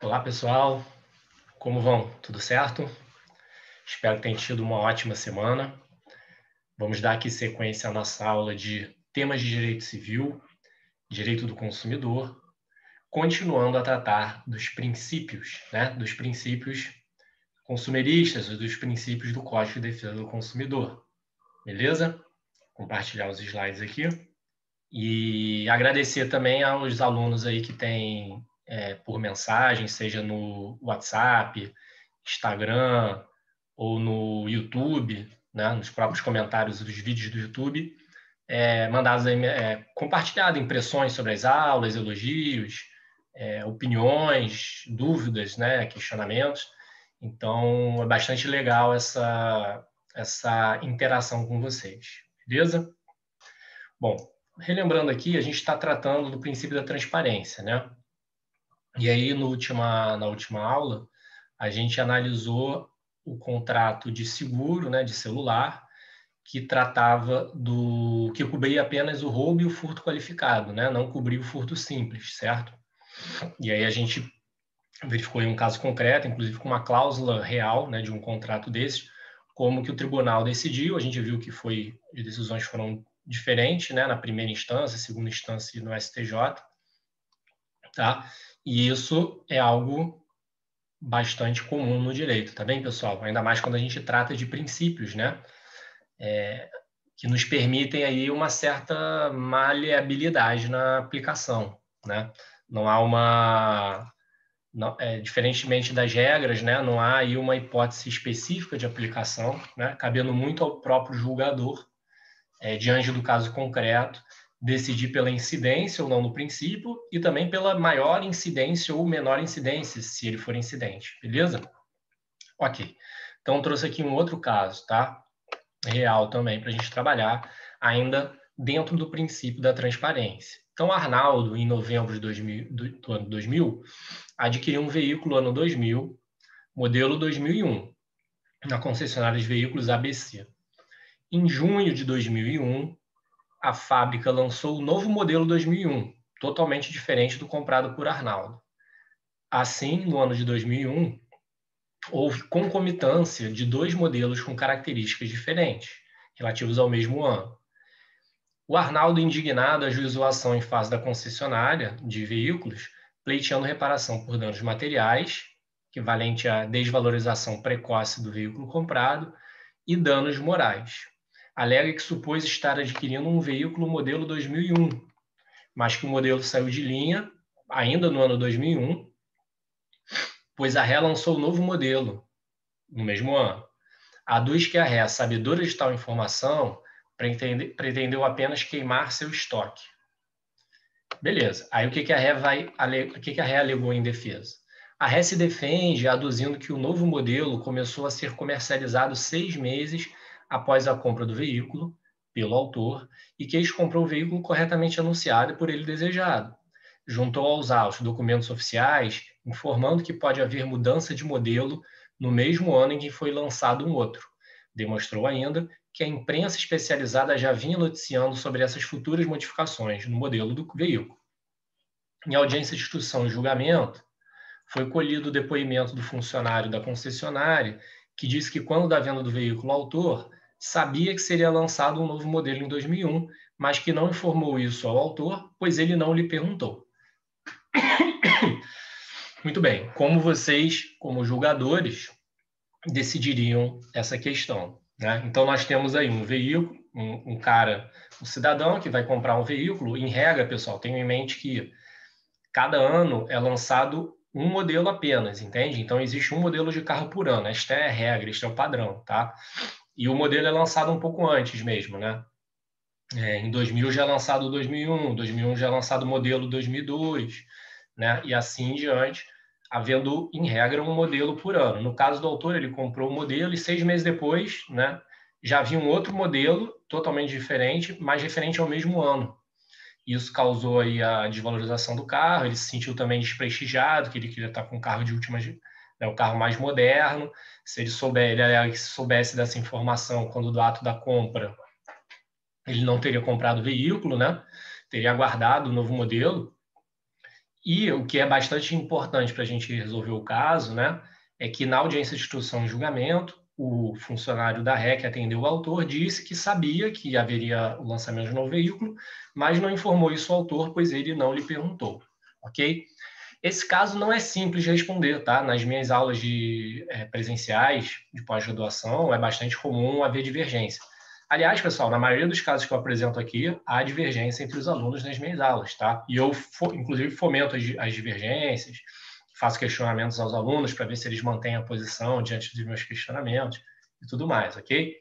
Olá, pessoal. Como vão? Tudo certo? Espero que tenham tido uma ótima semana. Vamos dar aqui sequência à nossa aula de temas de direito civil, direito do consumidor, continuando a tratar dos princípios, dos princípios consumeristas, dos princípios do Código de Defesa do Consumidor. Beleza? Compartilhar os slides aqui. E agradecer também aos alunos aí que têm por mensagem, seja no WhatsApp, Instagram ou no YouTube, nos próprios comentários dos vídeos do YouTube, mandados aí, compartilhado impressões sobre as aulas, elogios, opiniões, dúvidas, questionamentos. Então, é bastante legal essa interação com vocês, beleza? Bom, relembrando aqui, a gente está tratando do princípio da transparência, né? E aí, na última aula, a gente analisou o contrato de seguro, de celular, que que cobria apenas o roubo e o furto qualificado, não cobria o furto simples, certo? E aí a gente verificou em um caso concreto, inclusive com uma cláusula real, de um contrato desse, como que o tribunal decidiu. A gente viu que as decisões foram diferentes, na primeira instância, segunda instância e no STJ, tá? E isso é algo bastante comum no direito, tá bem, pessoal? Ainda mais quando a gente trata de princípios, que nos permitem aí uma certa maleabilidade na aplicação, Não há diferentemente das regras, não há aí uma hipótese específica de aplicação, cabendo muito ao próprio julgador, diante do caso concreto, decidir pela incidência ou não no princípio e também pela maior incidência ou menor incidência, se ele for incidente, beleza? Ok. Então, trouxe aqui um outro caso, tá? Real também, para a gente trabalhar ainda dentro do princípio da transparência. Então, Arnaldo, em novembro do ano 2000, adquiriu um veículo ano 2000, modelo 2001, na concessionária de veículos ABC. Em junho de 2001, a fábrica lançou o novo modelo 2001, totalmente diferente do comprado por Arnaldo. Assim, no ano de 2001, houve concomitância de dois modelos com características diferentes, relativos ao mesmo ano. O Arnaldo, indignado, ajuizou a ação em face da concessionária de veículos, pleiteando reparação por danos materiais, equivalente à desvalorização precoce do veículo comprado, e danos morais. Alega que supôs estar adquirindo um veículo modelo 2001, mas que o modelo saiu de linha ainda no ano 2001, pois a Ré lançou o novo modelo no mesmo ano. Aduz que a Ré, sabedora de tal informação, pretendeu apenas queimar seu estoque. Beleza. Aí o que a Ré alegou em defesa? A Ré se defende aduzindo que o novo modelo começou a ser comercializado 6 meses após a compra do veículo pelo autor e que este comprou o veículo corretamente anunciado e por ele desejado. Juntou aos autos documentos oficiais informando que pode haver mudança de modelo no mesmo ano em que foi lançado um outro. Demonstrou ainda que a imprensa especializada já vinha noticiando sobre essas futuras modificações no modelo do veículo. Em audiência de instrução e julgamento, foi colhido o depoimento do funcionário da concessionária, que disse que quando da venda do veículo ao autor, sabia que seria lançado um novo modelo em 2001, mas que não informou isso ao autor, pois ele não lhe perguntou. Muito bem, como vocês, como julgadores, decidiriam essa questão? Então, nós temos aí um veículo, um cidadão que vai comprar um veículo. Em regra, pessoal, tenham em mente que cada ano é lançado um modelo apenas, entende? Então, existe um modelo de carro por ano. Esta é a regra, este é o padrão, tá? E o modelo é lançado um pouco antes mesmo, em 2000 já é lançado o 2001, 2001 já é lançado o modelo 2002, E assim em diante, havendo, em regra, um modelo por ano. No caso do autor, ele comprou o modelo e 6 meses depois, já havia um outro modelo totalmente diferente, mas referente ao mesmo ano. Isso causou aí a desvalorização do carro, ele se sentiu também desprestigiado, que ele queria estar com o carro de última, o carro mais moderno. Se ele soubesse dessa informação quando do ato da compra, ele não teria comprado o veículo, teria aguardado o novo modelo. E o que é bastante importante para a gente resolver o caso, né, é que na audiência de instrução e julgamento, o funcionário da REC atendeu o autor, disse que sabia que haveria o lançamento de um novo veículo, mas não informou isso ao autor, pois ele não lhe perguntou, ok? Esse caso não é simples de responder, tá? Nas minhas aulas presenciais de pós-graduação, é bastante comum haver divergência. Aliás, pessoal, na maioria dos casos que eu apresento aqui, há divergência entre os alunos nas minhas aulas, tá? E eu, inclusive, fomento as divergências, faço questionamentos aos alunos para ver se eles mantêm a posição diante dos meus questionamentos e tudo mais, ok?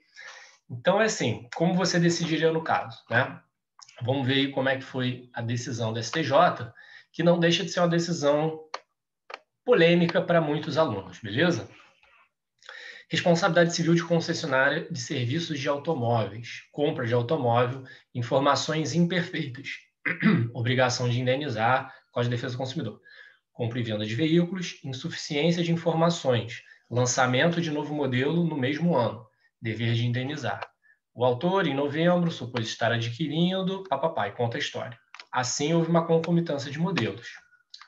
Então, é assim, como você decidiria no caso, né? Vamos ver aí como é que foi a decisão do STJ, que não deixa de ser uma decisão polêmica para muitos alunos, beleza? Responsabilidade civil de concessionária de serviços de automóveis, compra de automóvel, informações imperfeitas, obrigação de indenizar, Código de Defesa do Consumidor, compra e venda de veículos, insuficiência de informações, lançamento de novo modelo no mesmo ano, dever de indenizar. O autor, em novembro, supôs estar adquirindo, e conta a história. Assim, houve uma concomitância de modelos.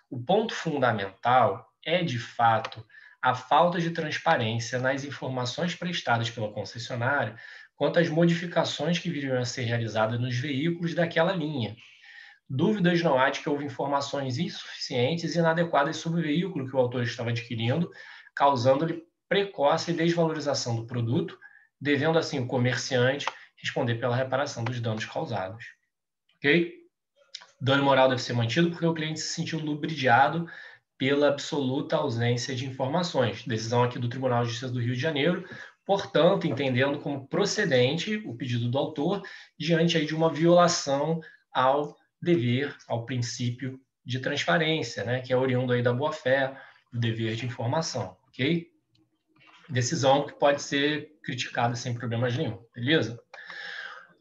O ponto fundamental é, de fato, a falta de transparência nas informações prestadas pela concessionária quanto às modificações que viriam a ser realizadas nos veículos daquela linha. Dúvidas não há de que houve informações insuficientes e inadequadas sobre o veículo que o autor estava adquirindo, causando-lhe precoce desvalorização do produto, devendo assim o comerciante responder pela reparação dos danos causados. Ok? Dano moral deve ser mantido porque o cliente se sentiu ludibriado pela absoluta ausência de informações. Decisão aqui do Tribunal de Justiça do Rio de Janeiro, portanto, entendendo como procedente o pedido do autor diante aí de uma violação ao dever, ao princípio de transparência, né, que é oriundo aí da boa-fé, do dever de informação, ok? Decisão que pode ser criticada sem problemas nenhum, beleza?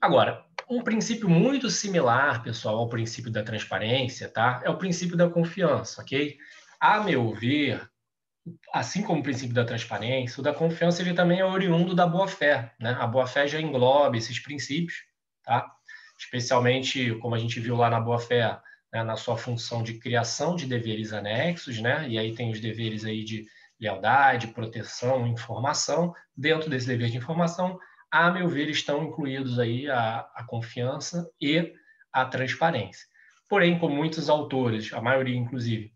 Agora, um princípio muito similar, pessoal, ao princípio da transparência, tá? É o princípio da confiança, ok? A meu ver, assim como o princípio da transparência, o da confiança ele também é oriundo da boa-fé, né? A boa-fé já engloba esses princípios, tá? Especialmente, como a gente viu lá na boa-fé, né, na sua função de criação de deveres anexos, né? E aí tem os deveres aí de lealdade, proteção, informação. Dentro desse dever de informação, a meu ver, estão incluídos aí a confiança e a transparência. Porém, como muitos autores, a maioria inclusive,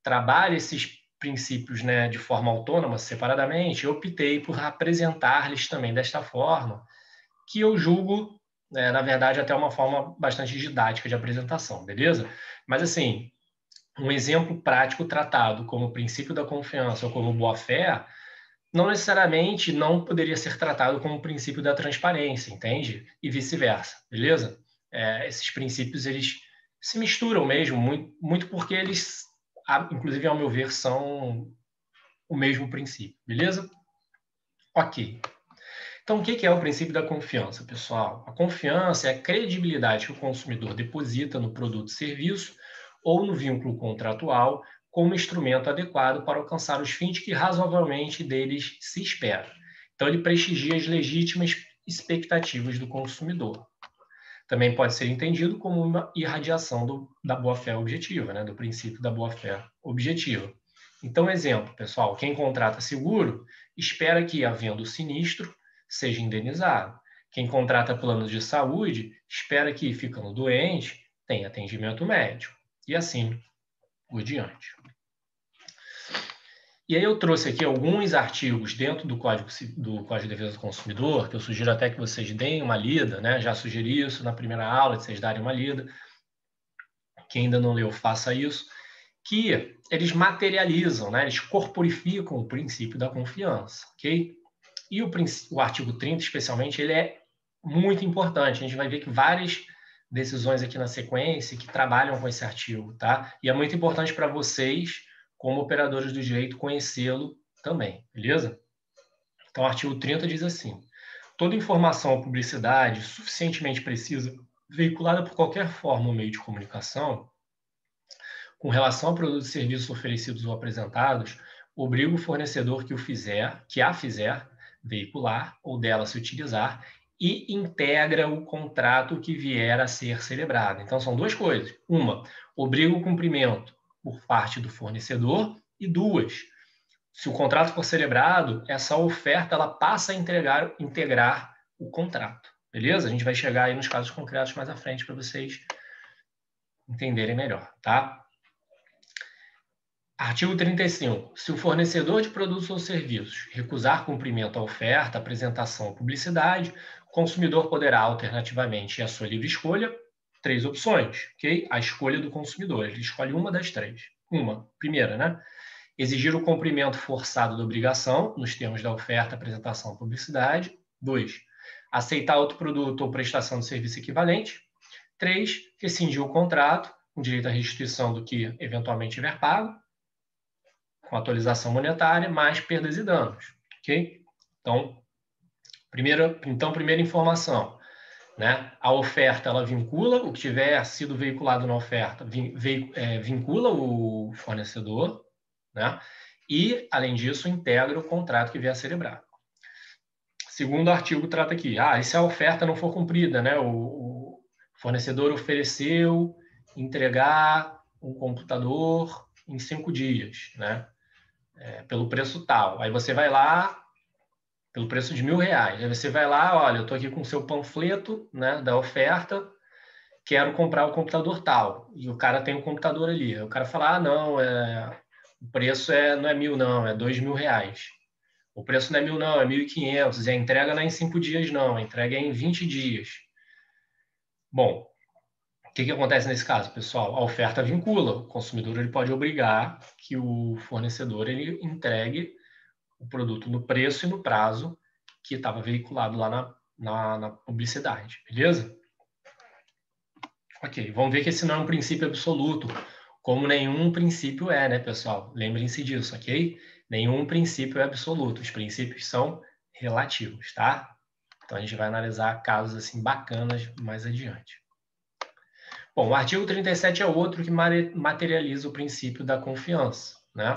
trabalha esses princípios, né, de forma autônoma, separadamente, eu optei por apresentar-lhes também desta forma, que eu julgo, né, na verdade, até uma forma bastante didática de apresentação, beleza? Mas, assim, um exemplo prático tratado como princípio da confiança ou como boa-fé, não necessariamente não poderia ser tratado como princípio da transparência, entende? E vice-versa, beleza? Esses princípios, eles se misturam mesmo, muito porque eles, inclusive, ao meu ver, são o mesmo princípio, beleza? Ok. Então, o que é o princípio da confiança, pessoal? A confiança é a credibilidade que o consumidor deposita no produto ou serviço ou no vínculo contratual como instrumento adequado para alcançar os fins que razoavelmente deles se espera. Então, ele prestigia as legítimas expectativas do consumidor. Também pode ser entendido como uma irradiação da boa-fé objetiva, né? Do princípio da boa-fé objetiva. Então, exemplo, pessoal, quem contrata seguro espera que, havendo sinistro, seja indenizado. Quem contrata planos de saúde espera que, ficando doente, tenha atendimento médico. E assim por diante. E aí eu trouxe aqui alguns artigos dentro do Código de Defesa do Consumidor, que eu sugiro até que vocês deem uma lida, né? Já sugeri isso na primeira aula, de vocês darem uma lida. Quem ainda não leu, faça isso. Que eles materializam, né? Eles corporificam o princípio da confiança, ok? E o artigo 30, especialmente, ele é muito importante. A gente vai ver que várias decisões aqui na sequência que trabalham com esse artigo, tá? E é muito importante para vocês, como operadores do direito, conhecê-lo também, beleza? Então, o artigo 30 diz assim: toda informação ou publicidade suficientemente precisa, veiculada por qualquer forma ou meio de comunicação, com relação a produtos e serviços oferecidos ou apresentados, obriga o fornecedor que a fizer, veicular ou dela se utilizar e integra o contrato que vier a ser celebrado. Então, são duas coisas. Uma, obriga o cumprimento por parte do fornecedor, e 2, se o contrato for celebrado, essa oferta ela passa a integrar o contrato. Beleza? A gente vai chegar aí nos casos concretos mais à frente para vocês entenderem melhor, tá? Artigo 35. Se o fornecedor de produtos ou serviços recusar cumprimento à oferta, apresentação ou publicidade, o consumidor poderá, alternativamente, e à sua livre escolha, 3 opções, ok? A escolha do consumidor. Ele escolhe uma das 3. Primeira, né? Exigir o cumprimento forçado da obrigação, nos termos da oferta, apresentação ou publicidade. 2. Aceitar outro produto ou prestação de serviço equivalente. 3. Rescindir o contrato, com direito à restituição do que eventualmente tiver pago, com atualização monetária, mais perdas e danos, ok? Então, primeira informação, né? A oferta, ela vincula, o que tiver sido veiculado na oferta, vincula o fornecedor, né? E, além disso, integra o contrato que vier a celebrar. Segundo artigo trata aqui, e se a oferta não for cumprida, né? O fornecedor ofereceu entregar um computador em 5 dias, né? Pelo preço tal. Aí você vai lá, pelo preço de R$1.000. Aí você vai lá, olha, eu estou aqui com o seu panfleto, né, da oferta, quero comprar o computador tal. E o cara tem um computador ali. Aí o cara fala, não, o preço não é 1.000 não, é R$2.000. O preço não é 1.000 não, é 1.500. E a entrega não é em 5 dias não, a entrega é em 20 dias. Bom, o que acontece nesse caso, pessoal? A oferta vincula. O consumidor ele pode obrigar que o fornecedor ele entregue o produto no preço e no prazo que estava veiculado lá na publicidade, beleza? Ok, vamos ver que esse não é um princípio absoluto, como nenhum princípio né, pessoal? Lembrem-se disso, ok? Nenhum princípio é absoluto, os princípios são relativos, tá? Então a gente vai analisar casos assim bacanas mais adiante. Bom, o artigo 37 é outro que materializa o princípio da confiança, né?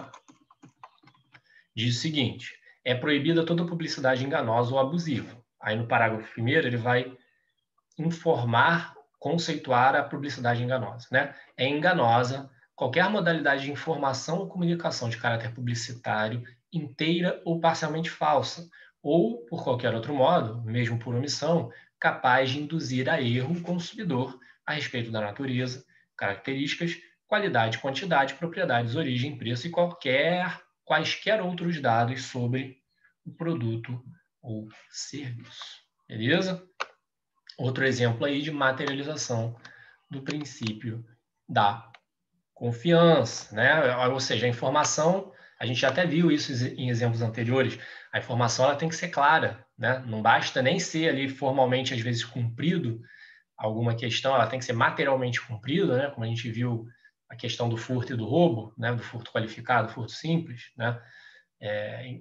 Diz o seguinte, é proibida toda publicidade enganosa ou abusiva. Aí no parágrafo 1º ele vai informar, conceituar a publicidade enganosa, né? É enganosa qualquer modalidade de informação ou comunicação de caráter publicitário inteira ou parcialmente falsa, ou, por qualquer outro modo, mesmo por omissão, capaz de induzir a erro o consumidor a respeito da natureza, características, qualidade, quantidade, propriedades, origem, preço e quaisquer outros dados sobre o produto ou serviço. Beleza? Outro exemplo aí de materialização do princípio da confiança, né? Ou seja, a informação, a gente já até viu isso em exemplos anteriores, a informação ela tem que ser clara, né? Não basta nem ser ali formalmente, às vezes, cumprido alguma questão, ela tem que ser materialmente cumprida, né? Como a gente viu a questão do furto e do roubo, né? Do furto qualificado, furto simples, né?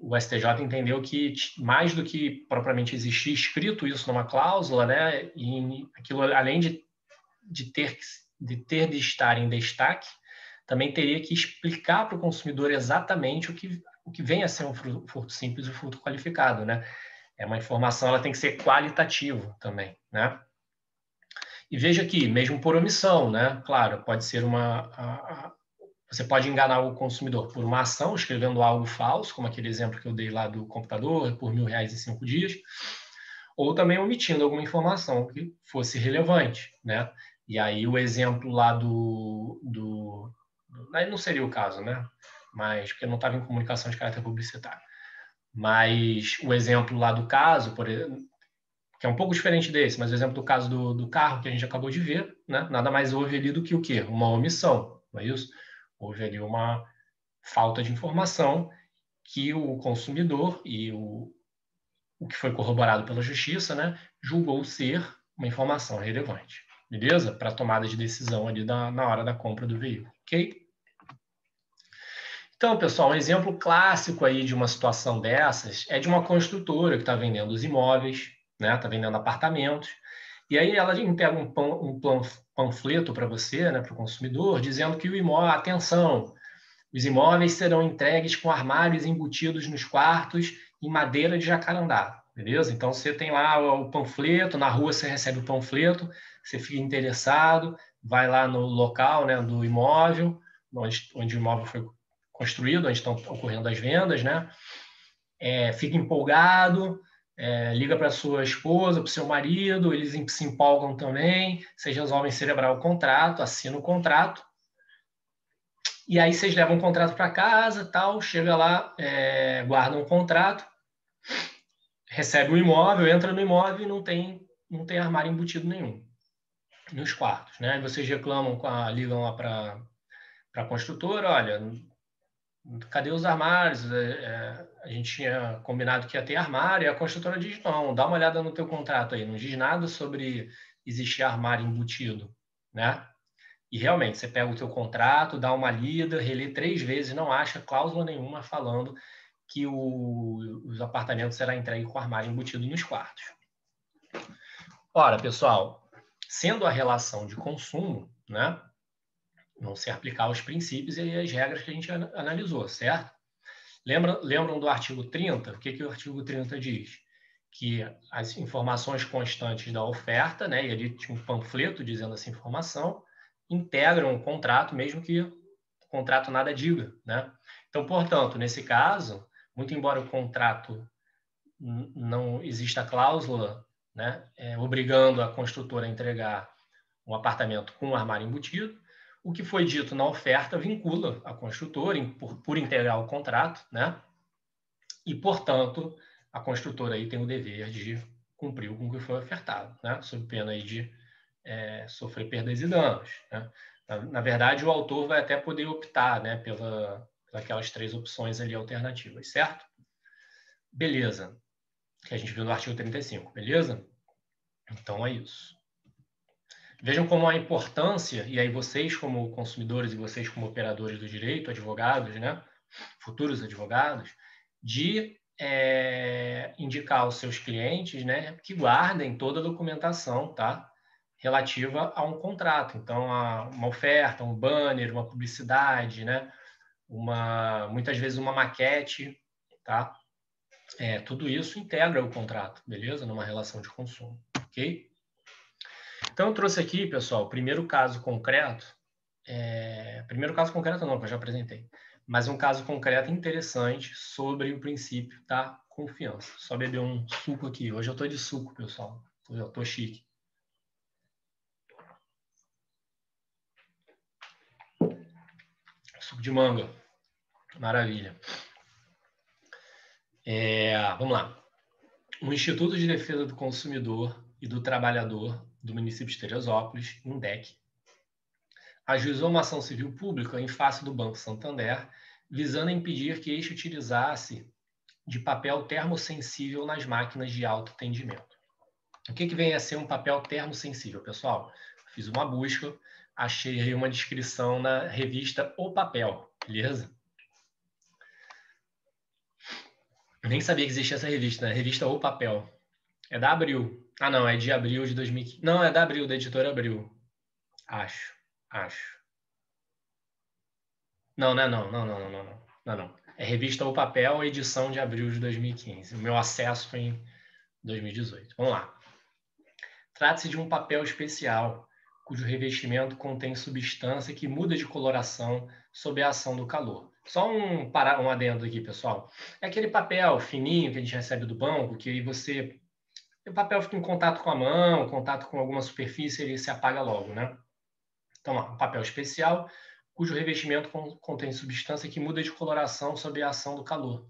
O STJ entendeu que mais do que propriamente existir escrito isso numa cláusula, né? E aquilo, além de ter de estar em destaque, também teria que explicar para o consumidor exatamente o que vem a ser um furto simples e um furto qualificado, né? É uma informação, ela tem que ser qualitativa também, né? E veja aqui, mesmo por omissão, né? Claro, pode ser você pode enganar o consumidor por uma ação, escrevendo algo falso, como aquele exemplo que eu dei lá do computador, por R$1.000 em 5 dias, ou também omitindo alguma informação que fosse relevante, né? E aí o exemplo lá aí não seria o caso, né? Mas porque não estava em comunicação de caráter publicitário. Mas o exemplo lá do caso, por exemplo, que é um pouco diferente desse, mas o exemplo do caso do carro que a gente acabou de ver, né? Nada mais houve ali do que o quê? Uma omissão, não é isso? Houve ali uma falta de informação que o consumidor e o que foi corroborado pela justiça, né, julgou ser uma informação relevante, beleza? Para a tomada de decisão ali na hora da compra do veículo, ok? Então, pessoal, um exemplo clássico aí de uma situação dessas é de uma construtora que está vendendo os imóveis, né, está vendendo apartamentos, e aí ela entrega um panfleto para você, né, para o consumidor, dizendo que o imóvel, atenção, os imóveis serão entregues com armários embutidos nos quartos em madeira de jacarandá, beleza? Então, você tem lá o panfleto, na rua você recebe o panfleto, você fica interessado, vai lá no local, né, do imóvel, onde o imóvel foi construído, onde estão ocorrendo as vendas, né? Fica empolgado, liga para sua esposa, para o seu marido, eles se empolgam também, vocês resolvem celebrar o contrato, assinam o contrato, e aí vocês levam o contrato para casa, tal, chega lá, guardam o contrato, recebe o imóvel, entra no imóvel e não tem armário embutido nenhum nos quartos, né? E vocês reclamam, ligam lá para a construtora, olha, cadê os armários? A gente tinha combinado que ia ter armário, e a construtora diz, não, dá uma olhada no teu contrato aí, não diz nada sobre existir armário embutido, né? E realmente, você pega o teu contrato, dá uma lida, relê 3 vezes, não acha cláusula nenhuma falando que os apartamentos serão entregues com armário embutido nos quartos. Ora, pessoal, sendo a relação de consumo, né? Vão se aplicar os princípios e as regras que a gente analisou, certo? Lembram do artigo 30? O que o artigo 30 diz? Que as informações constantes da oferta, né, e ali tinha um panfleto dizendo essa informação, integram o contrato, mesmo que o contrato nada diga, né? Então, portanto, nesse caso, muito embora o contrato não exista cláusula, né, obrigando a construtora a entregar um apartamento com um armário embutido, o que foi dito na oferta vincula a construtora por integrar o contrato, né? E, portanto, a construtora aí tem o dever de cumprir com o que foi ofertado, né? Sob pena aí de sofrer perdas e danos, né? Na verdade, o autor vai até poder optar, né, pelas 3 opções ali alternativas, certo? Beleza. Que a gente viu no artigo 35, beleza? Então é isso. Vejam como a importância, e aí vocês como consumidores e vocês como operadores do direito, advogados, né, futuros advogados, de indicar aos seus clientes, né, que guardem toda a documentação, tá, relativa a um contrato. Então, uma oferta, um banner, uma publicidade, né, muitas vezes uma maquete, tá? Tudo isso integra o contrato, beleza? Numa relação de consumo, ok? Então, eu trouxe aqui, pessoal, o primeiro caso concreto. Primeiro caso concreto não, que eu já apresentei. Mas um caso concreto interessante sobre o princípio da confiança. Só beber um suco aqui. Hoje eu tô de suco, pessoal. Eu tô chique. Suco de manga. Maravilha. Vamos lá. O Instituto de Defesa do Consumidor e do Trabalhador do município de Teresópolis, INDEC, ajuizou uma ação civil pública em face do Banco Santander, visando impedir que este utilizasse de papel termossensível nas máquinas de autoatendimento. O que vem a ser um papel termossensível, pessoal? Fiz uma busca, achei aí uma descrição na revista O Papel, beleza? Nem sabia que existia essa revista, né? Revista O Papel. É da Abril. Ah, não, é de abril de 2015. Não, é da Abril, da editora Abril. Acho. Não. Não. É revista O Papel, edição de abril de 2015. O meu acesso foi em 2018. Vamos lá. Trata-se de um papel especial, cujo revestimento contém substância que muda de coloração sob a ação do calor. Só um adendo aqui, pessoal. É aquele papel fininho que a gente recebe do banco, que o papel fica em contato com a mão, contato com alguma superfície, ele se apaga logo, né? Então, um papel especial, cujo revestimento contém substância que muda de coloração sob a ação do calor.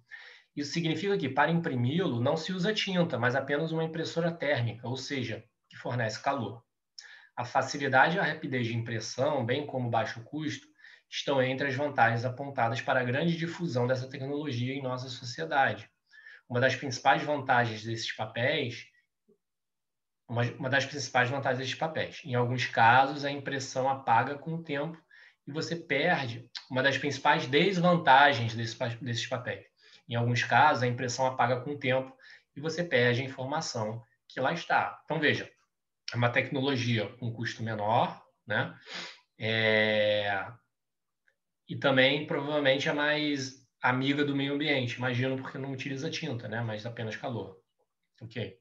Isso significa que, para imprimi-lo, não se usa tinta, mas apenas uma impressora térmica, ou seja, que fornece calor. A facilidade e a rapidez de impressão, bem como o baixo custo, estão entre as vantagens apontadas para a grande difusão dessa tecnologia em nossa sociedade. Uma das principais vantagens desses papéis, em alguns casos, a impressão apaga com o tempo e você perde uma das principais desvantagens desses papéis. Em alguns casos, a impressão apaga com o tempo e você perde a informação que lá está. Então, veja, é uma tecnologia com custo menor, né? E também, provavelmente, é mais amiga do meio ambiente. Imagino porque não utiliza tinta, né? Mas apenas calor. Ok?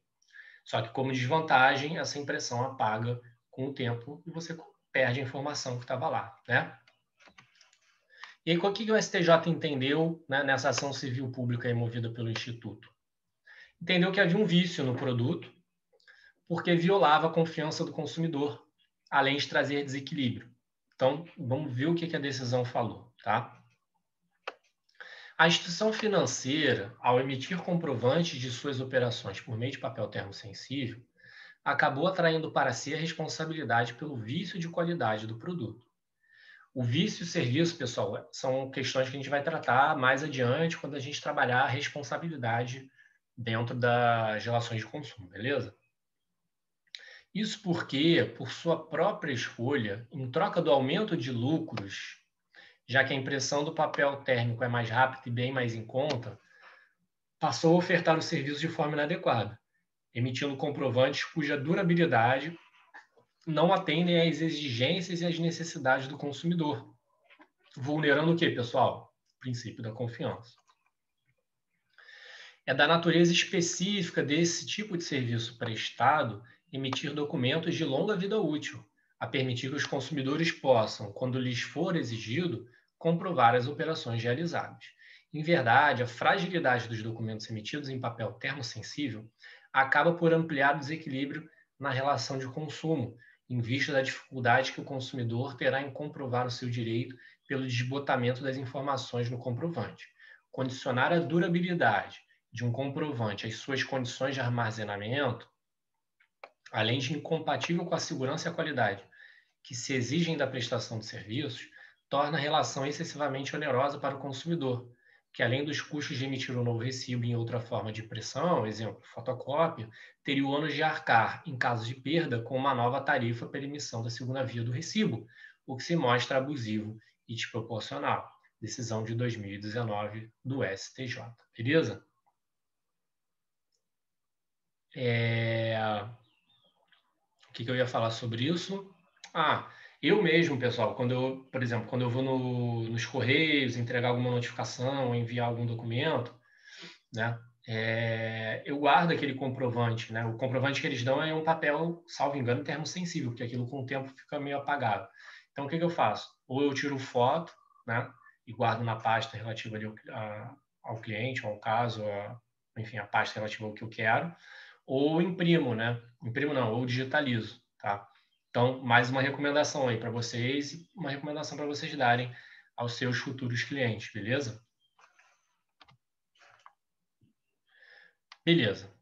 Só que, como desvantagem, essa impressão apaga com o tempo e você perde a informação que estava lá, né? E aí, o que o STJ entendeu, né, nessa ação civil pública movida pelo Instituto? Entendeu que havia um vício no produto, porque violava a confiança do consumidor, além de trazer desequilíbrio. Então, vamos ver o que a decisão falou, tá? A instituição financeira, ao emitir comprovantes de suas operações por meio de papel termosensível, acabou atraindo para si a responsabilidade pelo vício de qualidade do produto. O vício e o serviço, pessoal, são questões que a gente vai tratar mais adiante quando a gente trabalhar a responsabilidade dentro das relações de consumo, beleza? Isso porque, por sua própria escolha, em troca do aumento de lucros, já que a impressão do papel térmico é mais rápida e bem mais em conta, passou a ofertar o serviço de forma inadequada, emitindo comprovantes cuja durabilidade não atendem às exigências e às necessidades do consumidor, vulnerando o quê, pessoal? O princípio da confiança. É da natureza específica desse tipo de serviço prestado emitir documentos de longa vida útil, a permitir que os consumidores possam, quando lhes for exigido, comprovar as operações realizadas. Em verdade, a fragilidade dos documentos emitidos em papel termosensível acaba por ampliar o desequilíbrio na relação de consumo, em vista da dificuldade que o consumidor terá em comprovar o seu direito pelo desbotamento das informações no comprovante. Condicionar a durabilidade de um comprovante às suas condições de armazenamento, além de incompatível com a segurança e a qualidade que se exigem da prestação de serviços, torna a relação excessivamente onerosa para o consumidor, que além dos custos de emitir um novo recibo em outra forma de impressão, exemplo, fotocópia, teria o ônus de arcar, em caso de perda, com uma nova tarifa pela emissão da segunda via do recibo, o que se mostra abusivo e desproporcional. Decisão de 2019 do STJ. Beleza? O que eu ia falar sobre isso? Eu mesmo, pessoal, por exemplo, quando eu vou nos Correios entregar alguma notificação, enviar algum documento, né? Eu guardo aquele comprovante, né? O comprovante que eles dão é um papel, salvo engano, termosensível, porque aquilo com o tempo fica meio apagado. Então, o que eu faço? Ou eu tiro foto, né? E guardo na pasta relativa ali ao cliente, ao caso, enfim, a pasta relativa ao que eu quero, ou imprimo, né? Imprimo não, ou digitalizo, tá? Então, mais uma recomendação aí para vocês e uma recomendação para vocês darem aos seus futuros clientes, beleza? Beleza.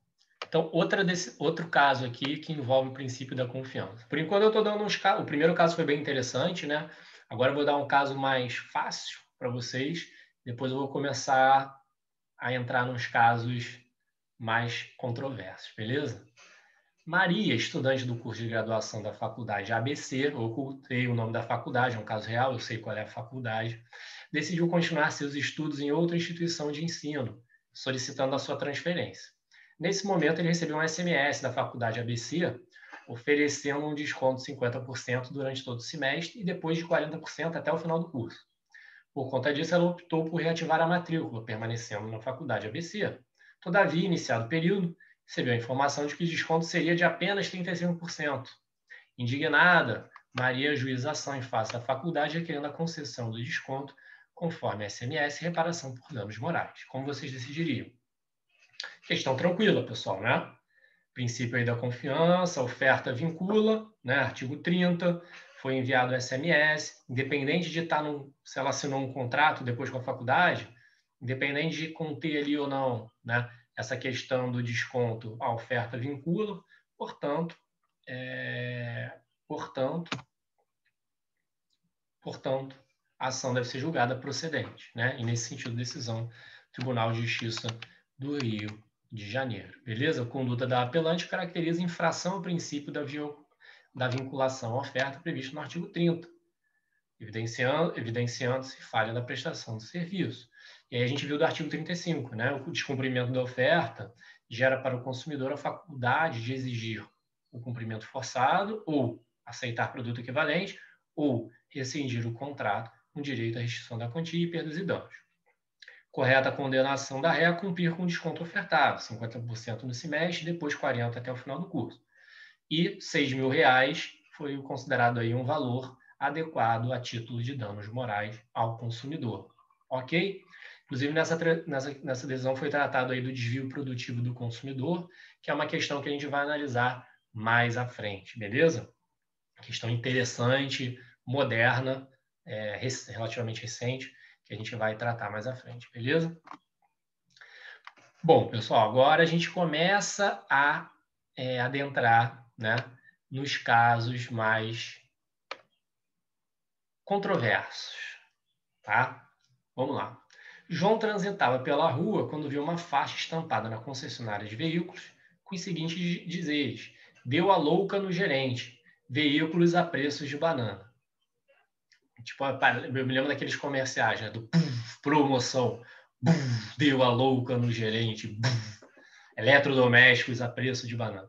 Então, outro caso aqui que envolve o princípio da confiança. Por enquanto, eu estou dando uns casos. O primeiro caso foi bem interessante, né? Agora eu vou dar um caso mais fácil para vocês. Depois eu vou começar a entrar nos casos mais controversos, beleza? Maria, estudante do curso de graduação da faculdade ABC, eu ocultei o nome da faculdade, é um caso real, eu sei qual é a faculdade, decidiu continuar seus estudos em outra instituição de ensino, solicitando a sua transferência. Nesse momento, ele recebeu um SMS da faculdade ABC, oferecendo um desconto de 50% durante todo o semestre e depois de 40% até o final do curso. Por conta disso, ela optou por reativar a matrícula, permanecendo na faculdade ABC. Todavia, iniciado o período, recebeu a informação de que o desconto seria de apenas 35%. Indignada, Maria ajuiza ação em face da faculdade requerendo a concessão do desconto, conforme SMS e reparação por danos morais. Como vocês decidiriam? Questão tranquila, pessoal, né? Princípio aí da confiança, oferta vincula, né? Artigo 30, foi enviado o SMS, independente de estar se ela assinou um contrato depois com a faculdade, independente de conter ali ou não, né? Essa questão do desconto, a oferta vincula, portanto, a ação deve ser julgada procedente, né? E nesse sentido, decisão Tribunal de Justiça do Rio de Janeiro. Beleza? A conduta da apelante caracteriza infração ao princípio da vinculação à oferta previsto no artigo 30, evidenciando-se falha da prestação do serviço. E aí a gente viu do artigo 35, né? O descumprimento da oferta gera para o consumidor a faculdade de exigir o cumprimento forçado ou aceitar produto equivalente ou rescindir o contrato com direito à restituição da quantia e perdas e danos. Correta condenação da ré a cumprir com o desconto ofertado, 50% no semestre, depois 40% até o final do curso. E R$ 6.000 foi considerado aí um valor adequado a título de danos morais ao consumidor. Ok? Inclusive, nessa decisão foi tratado aí do desvio produtivo do consumidor, que é uma questão que a gente vai analisar mais à frente, beleza? Questão interessante, moderna, relativamente recente, que a gente vai tratar mais à frente, beleza? Bom, pessoal, agora a gente começa a adentrar, né, nos casos mais controversos, tá? Vamos lá. João transitava pela rua quando viu uma faixa estampada na concessionária de veículos com os seguintes dizeres: deu a louca no gerente, veículos a preços de banana. Tipo, eu me lembro daqueles comerciais, né? Do promoção, deu a louca no gerente, eletrodomésticos a preço de banana.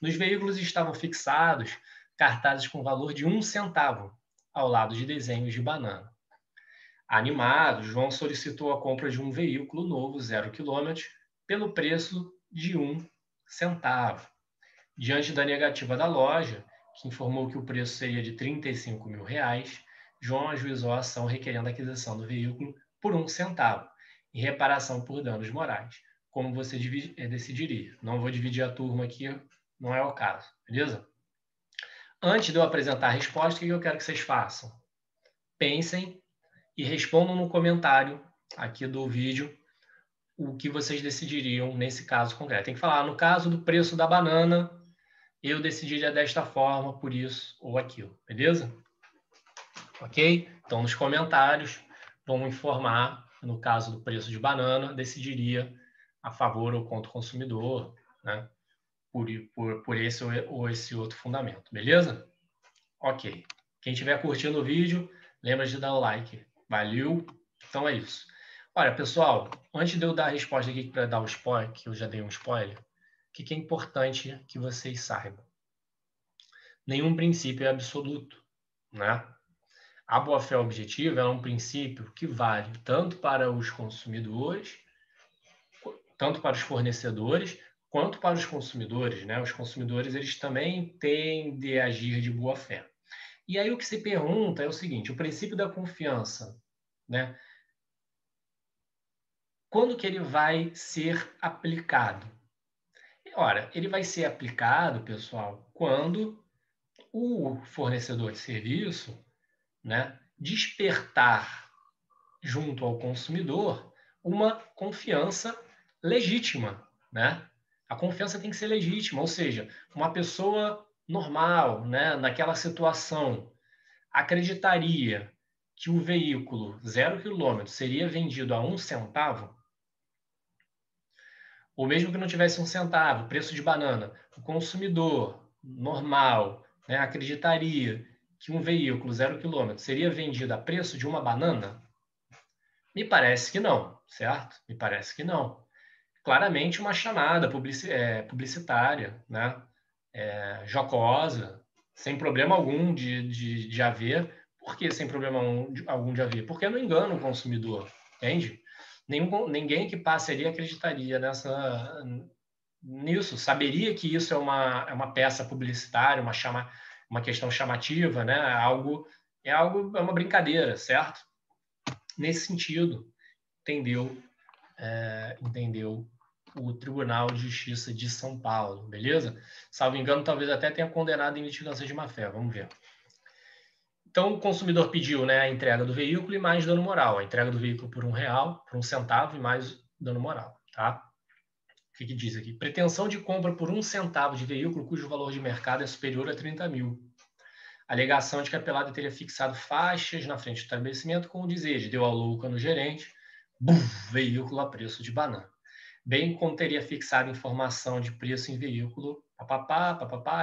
Nos veículos estavam fixados cartazes com valor de 1 centavo, ao lado de desenhos de banana. Animado, João solicitou a compra de um veículo novo, 0 km, pelo preço de 1 centavo. Diante da negativa da loja, que informou que o preço seria de R$35 mil, João ajuizou a ação requerendo a aquisição do veículo por 1 centavo e reparação por danos morais. Como você decidiria? Não vou dividir a turma aqui, não é o caso, beleza? Antes de eu apresentar a resposta, o que eu quero que vocês façam? Pensem e respondam no comentário aqui do vídeo o que vocês decidiriam nesse caso concreto. Tem que falar, no caso do preço da banana, eu decidiria desta forma, por isso ou aquilo, beleza? Ok? Então, nos comentários, vão informar, no caso do preço de banana, decidiria a favor ou contra o consumidor, né? Por esse ou esse outro fundamento, beleza? Ok. Quem estiver curtindo o vídeo, lembra de dar o like. Valeu? Então é isso. Olha, pessoal, antes de eu dar a resposta aqui para dar o spoiler, que eu já dei um spoiler, o que é importante que vocês saibam? Nenhum princípio é absoluto, né? A boa-fé objetiva é um princípio que vale tanto para os consumidores, tanto para os fornecedores, quanto para os consumidores, né? Os consumidores, eles também têm de agir de boa-fé. E aí o que se pergunta é o seguinte, o princípio da confiança, né? Quando que ele vai ser aplicado? Ora, ele vai ser aplicado, pessoal, quando o fornecedor de serviço, né, despertar junto ao consumidor uma confiança legítima, né? A confiança tem que ser legítima, ou seja, uma pessoa normal, né, naquela situação, acreditaria que o veículo 0 km seria vendido a 1 centavo, ou mesmo que não tivesse 1 centavo, preço de banana, o consumidor normal, né, acreditaria que um veículo 0 km seria vendido a preço de uma banana? Me parece que não, certo? Me parece que não. Claramente uma chamada publicitária, né? Jocosa, sem problema algum de haver. Por que sem problema algum de haver? Porque não engana o consumidor, entende? Ninguém que passe ali acreditaria nisso, saberia que isso é uma peça publicitária, uma questão chamativa, né? É uma brincadeira, certo? Nesse sentido, entendeu o Tribunal de Justiça de São Paulo, beleza? Salvo engano, talvez até tenha condenado em litigância de má-fé, vamos ver. Então, o consumidor pediu, né, a entrega do veículo e mais dano moral. A entrega do veículo por R$1, por 1 centavo e mais dano moral, tá? O que diz aqui? Pretensão de compra por 1 centavo de veículo cujo valor de mercado é superior a 30 mil. Alegação de que a pelada teria fixado faixas na frente do estabelecimento com o desejo, deu a louca no gerente, veículo a preço de banana. Bem como teria fixado informação de preço em veículo,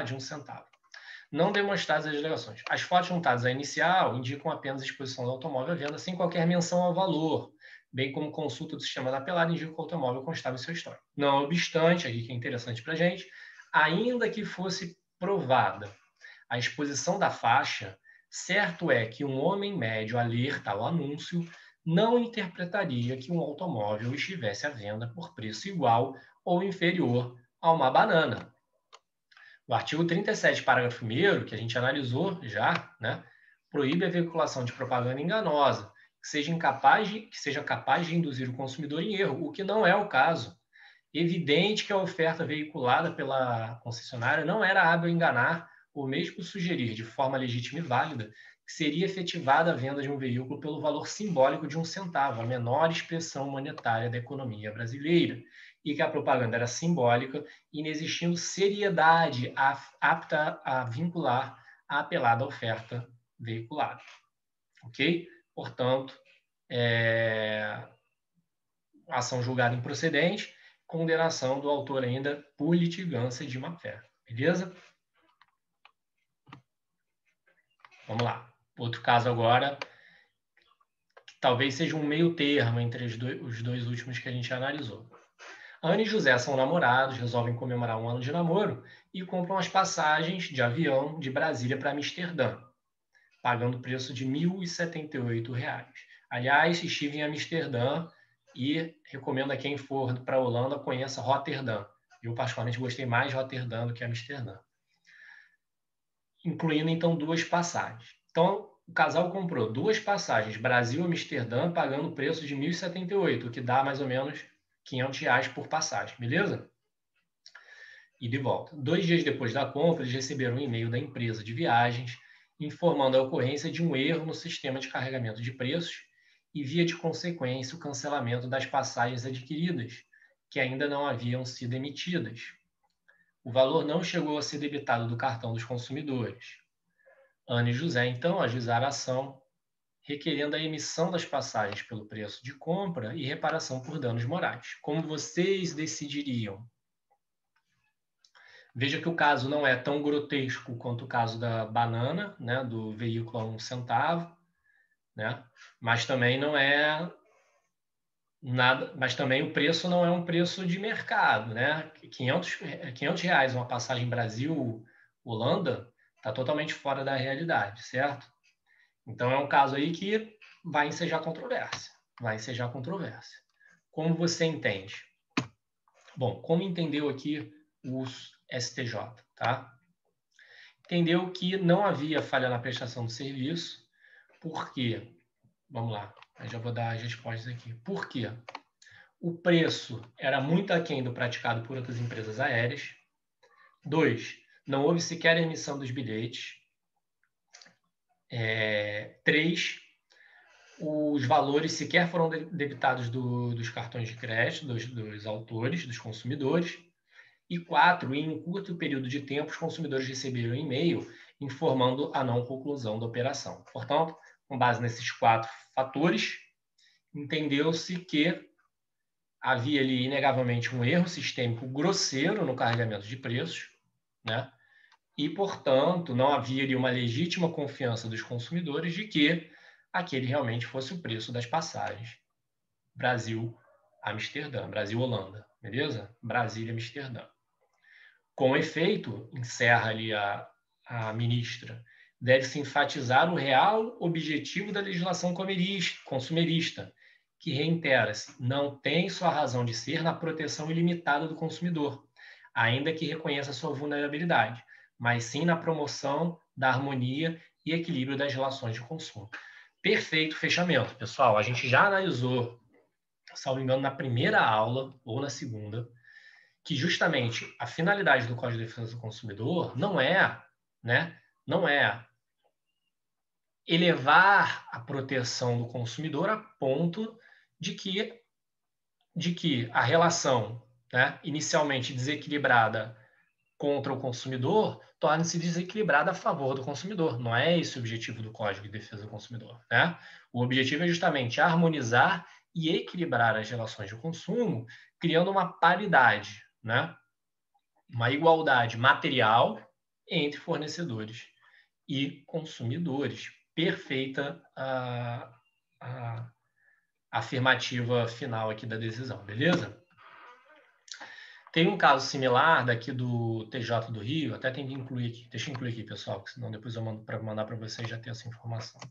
de 1 centavo. Não demonstradas as alegações. As fotos juntadas à inicial indicam apenas a exposição do automóvel à venda sem qualquer menção ao valor, bem como consulta do sistema da pelada indica que o automóvel constava em seu histórico. Não obstante, aqui que é interessante para a gente, ainda que fosse provada a exposição da faixa, certo é que um homem médio a ler tal anúncio não interpretaria que um automóvel estivesse à venda por preço igual ou inferior a uma banana. O artigo 37, parágrafo 1º, que a gente analisou já, né, proíbe a veiculação de propaganda enganosa, que seja capaz de induzir o consumidor em erro, o que não é o caso. Evidente que a oferta veiculada pela concessionária não era hábil a enganar ou mesmo sugerir, de forma legítima e válida, que seria efetivada a venda de um veículo pelo valor simbólico de 1 centavo, a menor expressão monetária da economia brasileira, e que a propaganda era simbólica, inexistindo seriedade apta a vincular a apelada oferta veiculada. Ok? Portanto, ação julgada improcedente, condenação do autor ainda por litigância de má-fé. Beleza? Vamos lá. Outro caso agora, que talvez seja um meio termo entre os dois últimos que a gente analisou. Ana e José são namorados, resolvem comemorar 1 ano de namoro e compram as passagens de avião de Brasília para Amsterdã, pagando o preço de R$ 1.078. Aliás, estive em Amsterdã e recomendo a quem for para a Holanda, conheça Roterdã. Eu, particularmente, gostei mais de Roterdã do que Amsterdã. Incluindo, então, 2 passagens. Então, o casal comprou 2 passagens, Brasil-Amsterdã, pagando o preço de R$ 1.078, o que dá mais ou menos R$ 500 por passagem, beleza? E de volta. 2 dias depois da compra, eles receberam um e-mail da empresa de viagens informando a ocorrência de um erro no sistema de carregamento de preços e, via de consequência, o cancelamento das passagens adquiridas, que ainda não haviam sido emitidas. O valor não chegou a ser debitado do cartão dos consumidores. Ana e José, então, ajuizaram a ação, requerendo a emissão das passagens pelo preço de compra e reparação por danos morais. Como vocês decidiriam? Veja que o caso não é tão grotesco quanto o caso da banana, né, do veículo a 1 centavo, né? Mas também não é nada, mas também o preço não é um preço de mercado, né? 500 reais uma passagem Brasil-Holanda está totalmente fora da realidade, certo? Então é um caso aí que vai ensejar controvérsia, Como você entende? Bom, como entendeu aqui os STJ, tá? Entendeu que não havia falha na prestação do serviço, porque, vamos lá, eu já vou dar as respostas aqui. Por quê? O preço era muito aquém do praticado por outras empresas aéreas. 2, não houve sequer emissão dos bilhetes. 3, os valores sequer foram debitados dos cartões de crédito, dos autores, dos consumidores. E 4, em um curto período de tempo, os consumidores receberam um e-mail informando a não conclusão da operação. Portanto, com base nesses 4 fatores, entendeu-se que havia ali, inegavelmente, um erro sistêmico grosseiro no carregamento de preços, né? E, portanto, não havia ali uma legítima confiança dos consumidores de que aquele realmente fosse o preço das passagens Brasil-Amsterdã, Brasil-Holanda, beleza? Brasília-Amsterdã. Com efeito, encerra ali a ministra, deve-se enfatizar o real objetivo da legislação consumerista, que, reitera-se, não tem sua razão de ser na proteção ilimitada do consumidor, ainda que reconheça sua vulnerabilidade, mas sim na promoção da harmonia e equilíbrio das relações de consumo. Perfeito fechamento, pessoal. A gente já analisou, salvo engano, na primeira aula ou na segunda, que justamente a finalidade do Código de Defesa do Consumidor não é elevar a proteção do consumidor a ponto de que a relação, né, inicialmente desequilibrada contra o consumidor torne-se desequilibrada a favor do consumidor. Não é esse o objetivo do Código de Defesa do Consumidor, né? O objetivo é justamente harmonizar e equilibrar as relações de consumo, criando uma paridade, né? Uma igualdade material entre fornecedores e consumidores. Perfeita a afirmativa final aqui da decisão, beleza? Tem um caso similar daqui do TJ do Rio, até tem que incluir aqui. Deixa eu incluir aqui, pessoal, senão depois eu mando para mandar para vocês já ter essa informação.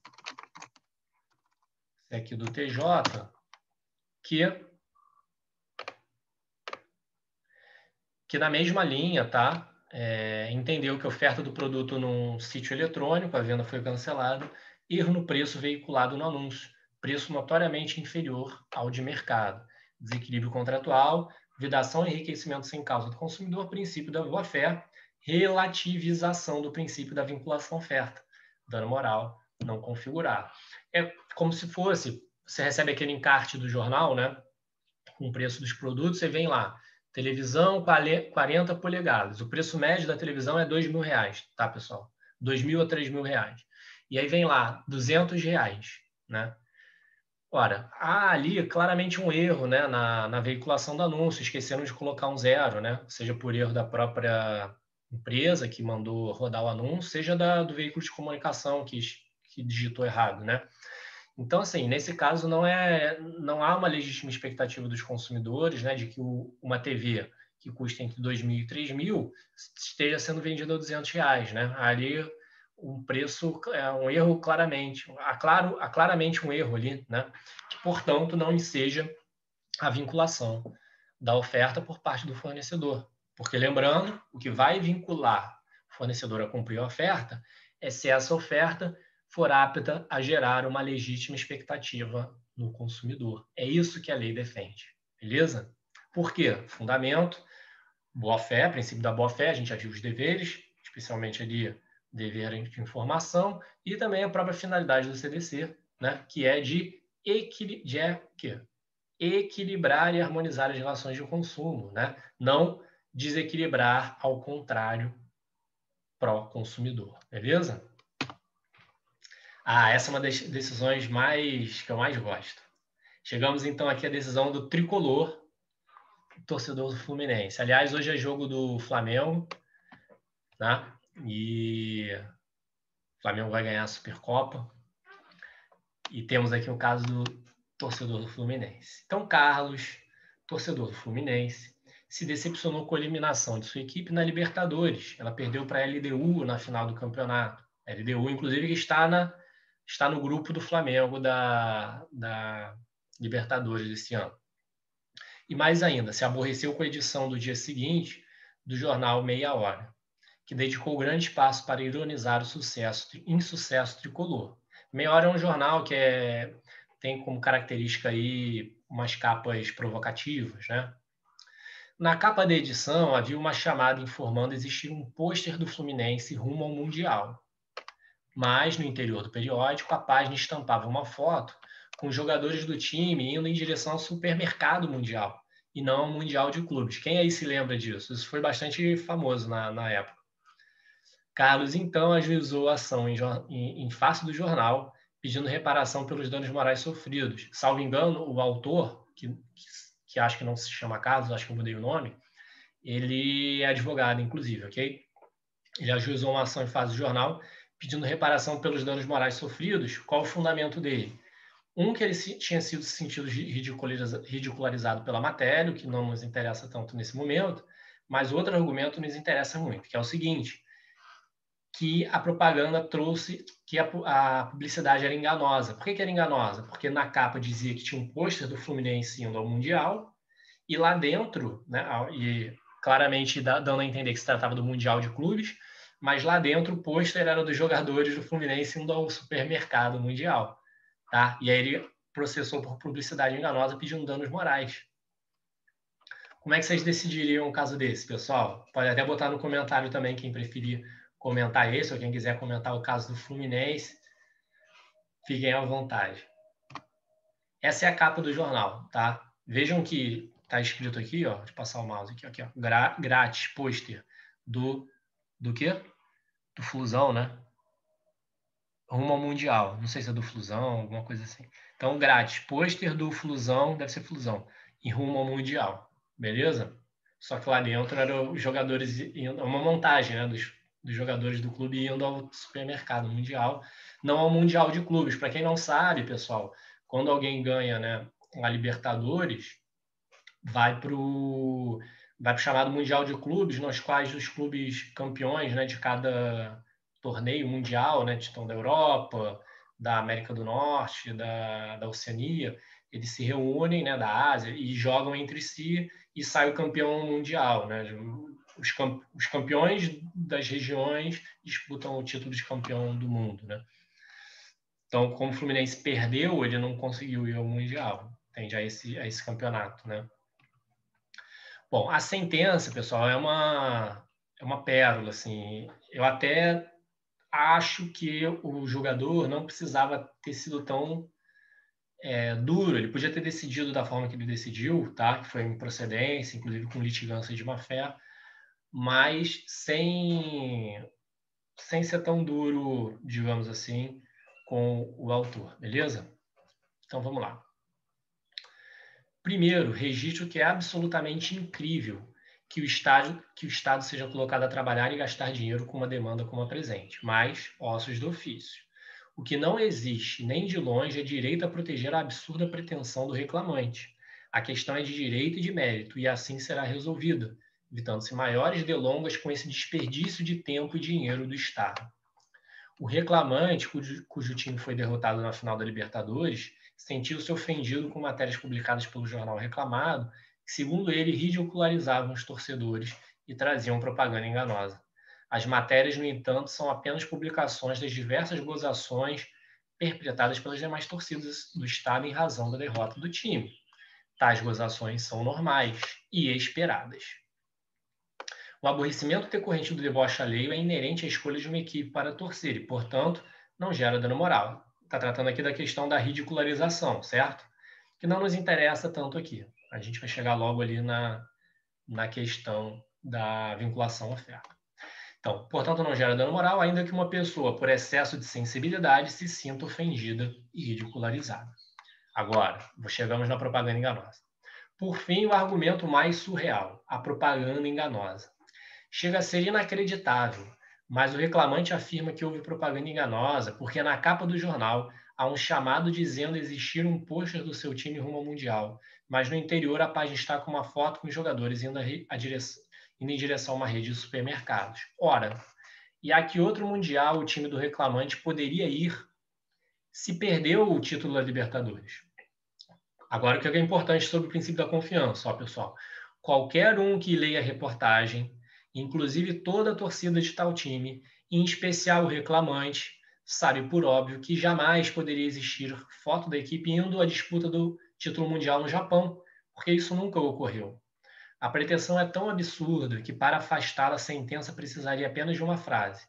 Esse aqui do TJ, que na mesma linha, tá? Entendeu que a oferta do produto num sítio eletrônico, a venda foi cancelada erro no preço veiculado no anúncio, preço notoriamente inferior ao de mercado, desequilíbrio contratual, vedação e enriquecimento sem causa do consumidor, princípio da boa-fé, relativização do princípio da vinculação oferta, dano moral não configurado. É como se fosse, você recebe aquele encarte do jornal, né, com o preço dos produtos, você vem lá, televisão 40 polegadas, o preço médio da televisão é R$2.000, tá, pessoal? R$2.000 a R$3.000. E aí vem lá, R$200, né? Ora, há ali claramente um erro, né, na veiculação do anúncio, esquecendo de colocar um zero, né? Seja por erro da própria empresa que mandou rodar o anúncio, seja do veículo de comunicação que digitou errado, né? Então, assim, nesse caso não há uma legítima expectativa dos consumidores, né, de que uma TV que custa entre 2.000 e 3.000 esteja sendo vendida a R$200, né? Ali um preço é um erro claramente, há claramente um erro ali, né? Que, portanto, não enseja a vinculação da oferta por parte do fornecedor. Porque, lembrando, o que vai vincular o fornecedor a cumprir a oferta é se essa oferta for apta a gerar uma legítima expectativa no consumidor. É isso que a lei defende, beleza? Por quê? Fundamento, boa-fé, princípio da boa-fé, a gente já viu os deveres, especialmente ali dever de informação, e também a própria finalidade do CDC, né, que é de equilibrar e harmonizar as relações de consumo, né? Não desequilibrar, ao contrário, pró-consumidor, beleza? Essa é uma das decisões que eu mais gosto. Chegamos então aqui à decisão do tricolor, torcedor do Fluminense. Aliás, hoje é jogo do Flamengo, né? E o Flamengo vai ganhar a Supercopa. E temos aqui o caso do torcedor do Fluminense. Então, Carlos, torcedor do Fluminense, se decepcionou com a eliminação de sua equipe na Libertadores. Ela perdeu para a LDU na final do campeonato. A LDU, inclusive, que está no grupo do Flamengo da Libertadores desse ano. E mais ainda, se aborreceu com a edição do dia seguinte do jornal Meia Hora, que dedicou grande espaço para ironizar o insucesso tricolor. Meia Hora é um jornal que tem como característica aí umas capas provocativas, né? Na capa da edição havia uma chamada informando existir um pôster do Fluminense rumo ao Mundial. Mas no interior do periódico a página estampava uma foto com os jogadores do time indo em direção ao supermercado mundial e não ao Mundial de Clubes. Quem aí se lembra disso? Isso foi bastante famoso na época. Carlos, então, ajuizou a ação em face do jornal, pedindo reparação pelos danos morais sofridos. Salvo engano, o autor, que acho que não se chama Carlos, acho que eu mudei o nome, ele é advogado, inclusive, ok? Ele ajuizou uma ação em face do jornal, pedindo reparação pelos danos morais sofridos. Qual o fundamento dele? Que ele tinha sido sentido ridicularizado pela matéria, o que não nos interessa tanto nesse momento, mas outro argumento nos interessa muito, que é o seguinte: que a propaganda trouxe que a publicidade era enganosa. Por que era enganosa? Porque na capa dizia que tinha um pôster do Fluminense indo ao Mundial, e lá dentro, né, e claramente dando a entender que se tratava do Mundial de Clubes, mas lá dentro o pôster era dos jogadores do Fluminense indo ao supermercado mundial. Tá? E aí ele processou por publicidade enganosa pedindo danos morais. Como é que vocês decidiriam um caso desse, pessoal? Pode até botar no comentário também quem preferir comentar esse, ou quem quiser comentar o caso do Fluminense, fiquem à vontade. Essa é a capa do jornal, tá? Vejam que está escrito aqui, ó, deixa eu passar o mouse aqui, ó, grátis, pôster do quê? Do Flusão, né? Rumo ao Mundial. Não sei se é do Flusão, alguma coisa assim. Então, grátis, pôster do Flusão, deve ser Flusão, e rumo ao Mundial, beleza? Só que lá dentro eram os jogadores indo, uma montagem, né, dos jogadores do clube indo ao supermercado mundial, não ao Mundial de Clubes. Para quem não sabe, pessoal, quando alguém ganha, né, a Libertadores, vai para o chamado Mundial de Clubes, nos quais os clubes campeões, né, de cada torneio mundial, né, então da Europa, da América do Norte, da Oceania, eles se reúnem, né, da Ásia, e jogam entre si e sai o campeão mundial, né? Os campeões das regiões disputam o título de campeão do mundo, né? Então, como o Fluminense perdeu, ele não conseguiu ir ao Mundial. Tende a esse campeonato, né? Bom, a sentença, pessoal, é uma pérola, assim. Eu até acho que o jogador não precisava ter sido tão duro. Ele podia ter decidido da forma que ele decidiu, tá? Que foi improcedência, inclusive com litigância de má-fé, mas sem ser tão duro, digamos assim, com o autor, beleza? Então vamos lá. Primeiro, registro que é absolutamente incrível que o Estado seja colocado a trabalhar e gastar dinheiro com uma demanda como a presente, mas ossos do ofício. O que não existe nem de longe é direito a proteger a absurda pretensão do reclamante. A questão é de direito e de mérito, e assim será resolvida, evitando-se maiores delongas com esse desperdício de tempo e dinheiro do Estado. O reclamante, cujo time foi derrotado na final da Libertadores, sentiu-se ofendido com matérias publicadas pelo jornal reclamado, que, segundo ele, ridicularizavam os torcedores e traziam propaganda enganosa. As matérias, no entanto, são apenas publicações das diversas gozações perpetradas pelas demais torcidas do Estado em razão da derrota do time. Tais gozações são normais e esperadas. O aborrecimento decorrente do deboche alheio é inerente à escolha de uma equipe para torcer e, portanto, não gera dano moral. Está tratando aqui da questão da ridicularização, certo? Que não nos interessa tanto aqui. A gente vai chegar logo ali na questão da vinculação à oferta. Então, portanto, não gera dano moral, ainda que uma pessoa, por excesso de sensibilidade, se sinta ofendida e ridicularizada. Agora, chegamos na propaganda enganosa. Por fim, o argumento mais surreal, a propaganda enganosa. Chega a ser inacreditável, mas o reclamante afirma que houve propaganda enganosa porque na capa do jornal há um chamado dizendo existir um pôster do seu time rumo ao Mundial, mas no interior a página está com uma foto com os jogadores indo em direção a uma rede de supermercados. Ora, e a que outro Mundial o time do reclamante poderia ir se perdeu o título da Libertadores? Agora, o que é importante sobre o princípio da confiança, ó, pessoal? Qualquer um que leia a reportagem, inclusive toda a torcida de tal time, em especial o reclamante, sabe por óbvio que jamais poderia existir foto da equipe indo à disputa do título mundial no Japão, porque isso nunca ocorreu. A pretensão é tão absurda que para afastá-la a sentença precisaria apenas de uma frase: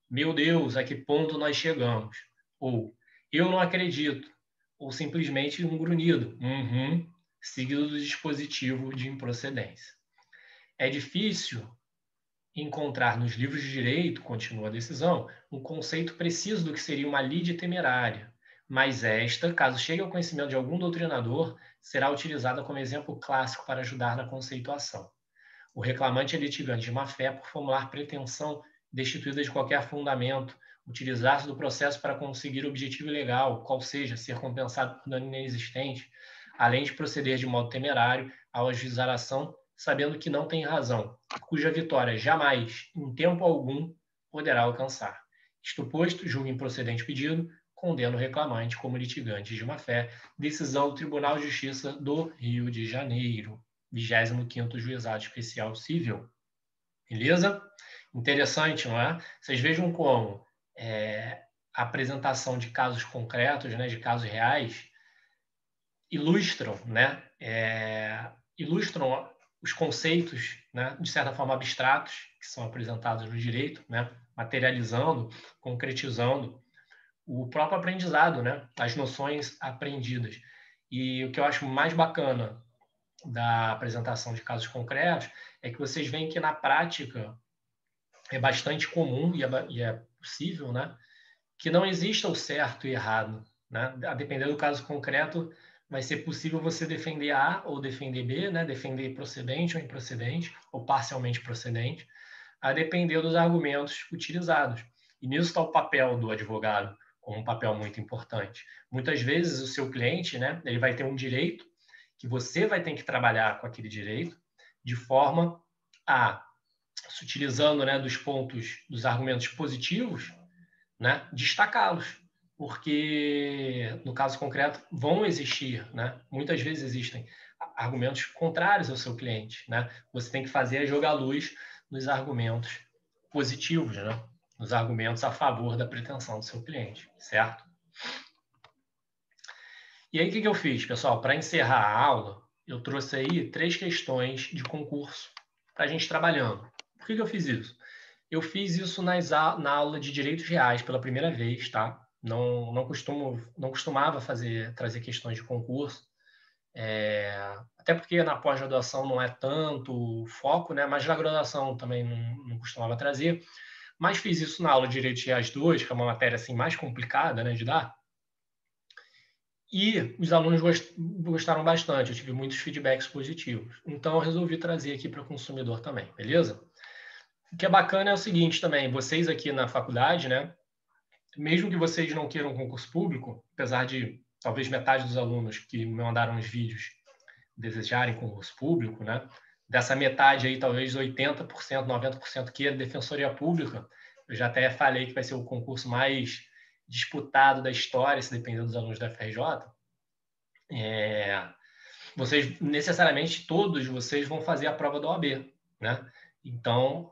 "Meu Deus, a que ponto nós chegamos?" Ou "Eu não acredito." Ou simplesmente um grunhido, seguido do dispositivo de improcedência. É difícil encontrar nos livros de direito, continua a decisão, um conceito preciso do que seria uma lide temerária, mas esta, caso chegue ao conhecimento de algum doutrinador, será utilizada como exemplo clássico para ajudar na conceituação. O reclamante é litigante de má-fé por formular pretensão destituída de qualquer fundamento, utilizar-se do processo para conseguir objetivo ilegal, qual seja, ser compensado por dano inexistente, além de proceder de modo temerário ao ajuizar a ação, sabendo que não tem razão, cuja vitória jamais, em tempo algum, poderá alcançar. Isto posto, julga improcedente o pedido, condena o reclamante como litigante de má-fé, decisão do Tribunal de Justiça do Rio de Janeiro, 25º Juizado Especial Civil. Beleza? Interessante, não é? Vocês vejam como a apresentação de casos concretos, né, de casos reais, ilustram, né, ilustram os conceitos, né, de certa forma abstratos, que são apresentados no direito, né, materializando, concretizando o próprio aprendizado, né, as noções aprendidas. E o que eu acho mais bacana da apresentação de casos concretos é que vocês veem que na prática é bastante comum e é possível, né, que não exista o certo e errado, né? A depender do caso concreto, vai ser possível você defender A ou defender B, né? Defender procedente ou improcedente, ou parcialmente procedente, a depender dos argumentos utilizados. E nisso está o papel do advogado, como um papel muito importante. Muitas vezes o seu cliente, né, ele vai ter um direito que você vai ter que trabalhar com aquele direito de forma a, se utilizando, né, dos argumentos positivos, né, destacá-los, porque no caso concreto vão existir, né, muitas vezes existem argumentos contrários ao seu cliente, né? Você tem que fazer jogar luz nos argumentos positivos, né? Nos argumentos a favor da pretensão do seu cliente, certo? E aí, o que eu fiz, pessoal? Para encerrar a aula, eu trouxe aí 3 questões de concurso para a gente trabalhando. Por que eu fiz isso? Eu fiz isso na aula de Direitos Reais pela primeira vez, tá? Não costumava trazer questões de concurso, até porque na pós-graduação não é tanto foco, né? Mas na graduação também não costumava trazer. Mas fiz isso na aula de Direitos Reais 2, que é uma matéria assim, mais complicada, né, de dar. E os alunos gostaram bastante, eu tive muitos feedbacks positivos. Então, eu resolvi trazer aqui para o consumidor também, beleza? O que é bacana é o seguinte também, vocês aqui na faculdade, né? Mesmo que vocês não queiram concurso público, apesar de talvez metade dos alunos que me mandaram os vídeos desejarem concurso público, né? Dessa metade aí, talvez 80%, 90% queira defensoria pública. Eu já até falei que vai ser o concurso mais disputado da história, se depender dos alunos da FRJ. Vocês, necessariamente, todos vocês vão fazer a prova da OAB, né? Então,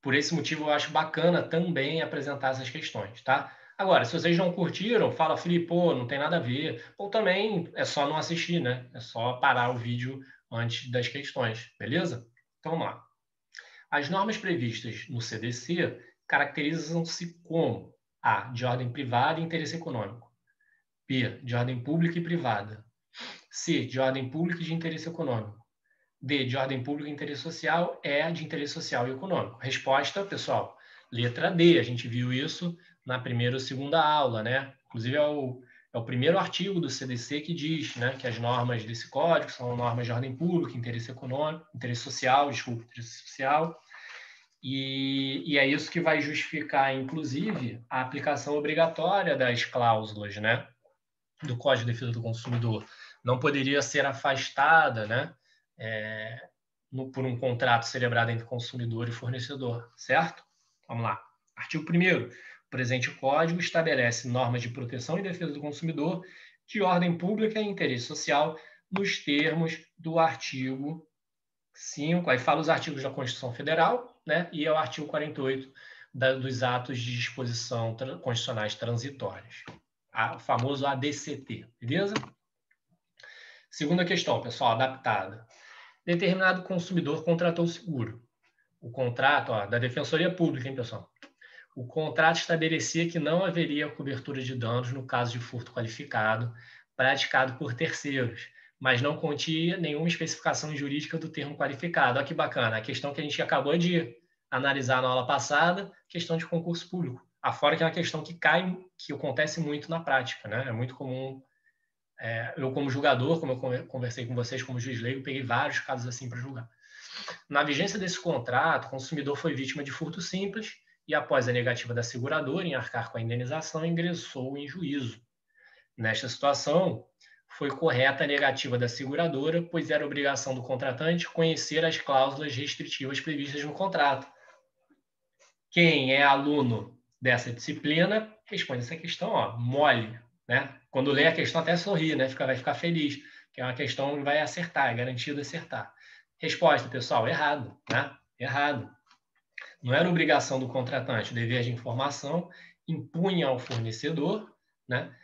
por esse motivo, eu acho bacana também apresentar essas questões, tá? Agora, se vocês não curtiram, fala, Felipe, pô, não tem nada a ver. Ou também é só não assistir, né? É só parar o vídeo antes das questões, beleza? Então, vamos lá. As normas previstas no CDC caracterizam-se como A, de ordem privada e interesse econômico. B, de ordem pública e privada. C, de ordem pública e de interesse econômico. D, de ordem pública e interesse social. E, de interesse social e econômico. Resposta, pessoal, letra D. A gente viu isso na primeira ou segunda aula, né? Inclusive, é o primeiro artigo do CDC que diz, né, que as normas desse código são normas de ordem pública, interesse econômico, interesse social, interesse social. E é isso que vai justificar, inclusive, a aplicação obrigatória das cláusulas, né, do Código de Defesa do Consumidor. Não poderia ser afastada, né, por um contrato celebrado entre consumidor e fornecedor, certo? Vamos lá. Artigo 1º. O presente Código estabelece normas de proteção e defesa do consumidor de ordem pública e interesse social nos termos do artigo 5. Aí fala os artigos da Constituição Federal, né? E é o artigo 48 dos atos de disposição constitucionais transitórias. O famoso ADCT, beleza? Segunda questão, pessoal, adaptada. Determinado consumidor contratou o seguro. O contrato, da Defensoria Pública, hein, pessoal? O contrato estabelecia que não haveria cobertura de danos no caso de furto qualificado praticado por terceiros, mas não continha nenhuma especificação jurídica do termo qualificado. Olha que bacana, a questão que a gente acabou de analisar na aula passada, questão de concurso público. Afora que é uma questão que que acontece muito na prática, né? É muito comum. Eu, como julgador, como eu conversei com vocês, como juiz leigo, peguei vários casos assim para julgar. Na vigência desse contrato, o consumidor foi vítima de furto simples e, após a negativa da seguradora em arcar com a indenização, ingressou em juízo. Nesta situação, foi correta a negativa da seguradora, pois era obrigação do contratante conhecer as cláusulas restritivas previstas no contrato. Quem é aluno dessa disciplina responde essa questão, mole, né? Quando lê a questão até sorri, né? Vai ficar feliz, que é uma questão que vai acertar, é garantido acertar. Resposta, pessoal, errado, né? Errado. Não era obrigação do contratante, o dever de informação impunha ao fornecedor, né,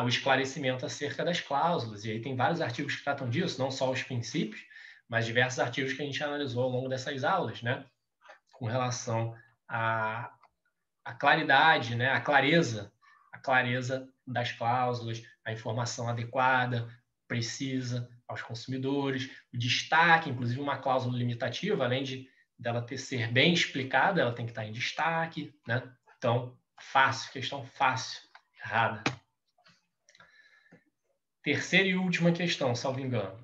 o esclarecimento acerca das cláusulas. E aí tem vários artigos que tratam disso, não só os princípios, mas diversos artigos que a gente analisou ao longo dessas aulas, né, com relação à claridade, né, a clareza das cláusulas, a informação adequada, precisa aos consumidores, o destaque, inclusive uma cláusula limitativa, além dela ser bem explicada, ela tem que estar em destaque, né? Então, fácil, questão fácil, errada. Terceira e última questão, salvo engano.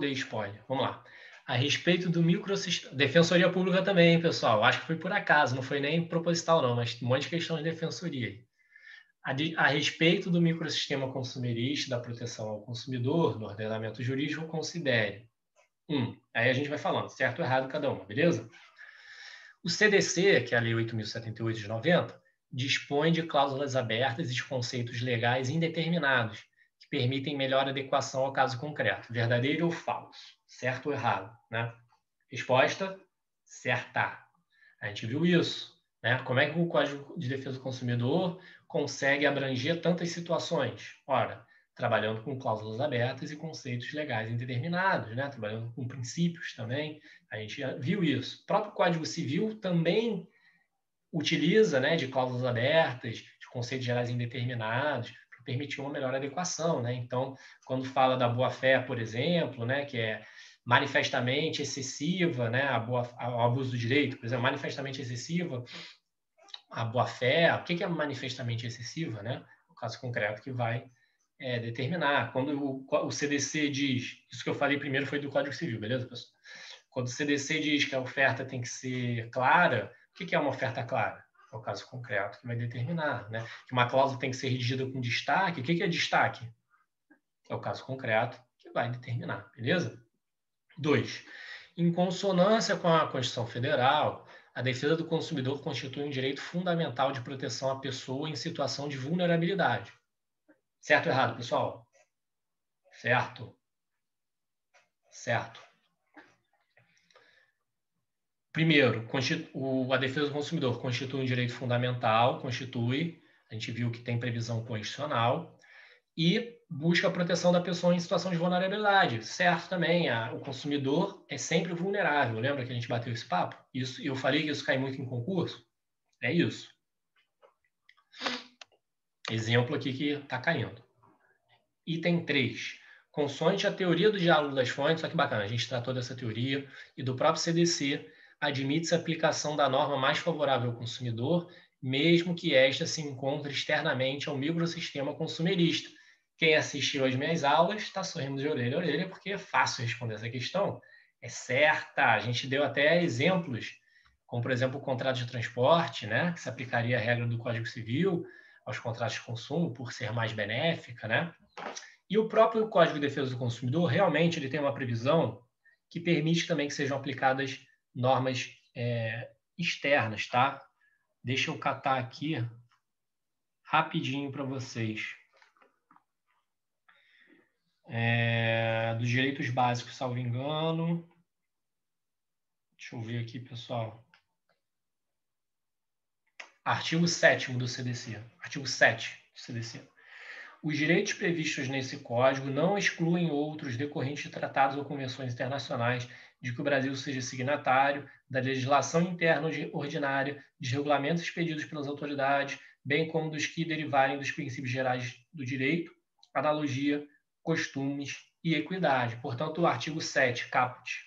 Dei spoiler. Vamos lá. A respeito do microsistema... Defensoria Pública também, pessoal. Acho que foi por acaso, não foi nem proposital, não, mas um monte de questão de defensoria. A respeito do microsistema consumerista, da proteção ao consumidor, do ordenamento jurídico, considere. Aí a gente vai falando, certo ou errado cada uma, beleza? O CDC, que é a Lei 8.078 de 90, dispõe de cláusulas abertas e de conceitos legais indeterminados, que permitem melhor adequação ao caso concreto, verdadeiro ou falso, certo ou errado, né? Resposta, certa. A gente viu isso, né? Como é que o Código de Defesa do Consumidor consegue abranger tantas situações? Ora, trabalhando com cláusulas abertas e conceitos legais indeterminados, né? Trabalhando com princípios também. A gente viu isso. O próprio Código Civil também utiliza, né, de cláusulas abertas, de conceitos gerais indeterminados, para permitir uma melhor adequação, né? Então, quando fala da boa-fé, por exemplo, né, que é manifestamente excessiva, né, o abuso do direito, por exemplo, manifestamente excessiva, a boa-fé, o que é manifestamente excessiva, né? O caso concreto que vai determinar. Quando o CDC diz, isso que eu falei primeiro foi do Código Civil, beleza, pessoal? Quando o CDC diz que a oferta tem que ser clara, o que é uma oferta clara? É o caso concreto que vai determinar, né? Que uma cláusula tem que ser redigida com destaque. O que é destaque? É o caso concreto que vai determinar, beleza? 2. Em consonância com a Constituição Federal, a defesa do consumidor constitui um direito fundamental de proteção à pessoa em situação de vulnerabilidade. Certo ou errado, pessoal? Certo. Certo. Primeiro, a defesa do consumidor constitui um direito fundamental, a gente viu que tem previsão constitucional, e busca a proteção da pessoa em situação de vulnerabilidade. Certo também, o consumidor é sempre vulnerável. Lembra que a gente bateu esse papo? Isso, eu falei que isso cai muito em concurso? É isso. Exemplo aqui que está caindo. Item 3. Consoante a teoria do diálogo das fontes, olha que bacana, a gente tratou dessa teoria, e do próprio CDC, admite-se a aplicação da norma mais favorável ao consumidor, mesmo que esta se encontre externamente ao microsistema consumerista. Quem assistiu às minhas aulas está sorrindo de orelha a orelha, porque é fácil responder essa questão. É certa, a gente deu até exemplos, como, por exemplo, o contrato de transporte, né, que se aplicaria a regra do Código Civil aos contratos de consumo, por ser mais benéfica, né? E o próprio Código de Defesa do Consumidor, realmente, ele tem uma previsão que permite também que sejam aplicadas normas externas, tá? Deixa eu catar aqui rapidinho para vocês. Dos direitos básicos, salvo engano. Deixa eu ver aqui, pessoal. Artigo 7º do CDC. Artigo 7 do CDC. Os direitos previstos nesse Código não excluem outros decorrentes de tratados ou convenções internacionais de que o Brasil seja signatário, da legislação interna ordinária, de regulamentos expedidos pelas autoridades, bem como dos que derivarem dos princípios gerais do direito, analogia, costumes e equidade. Portanto, o artigo 7, caput.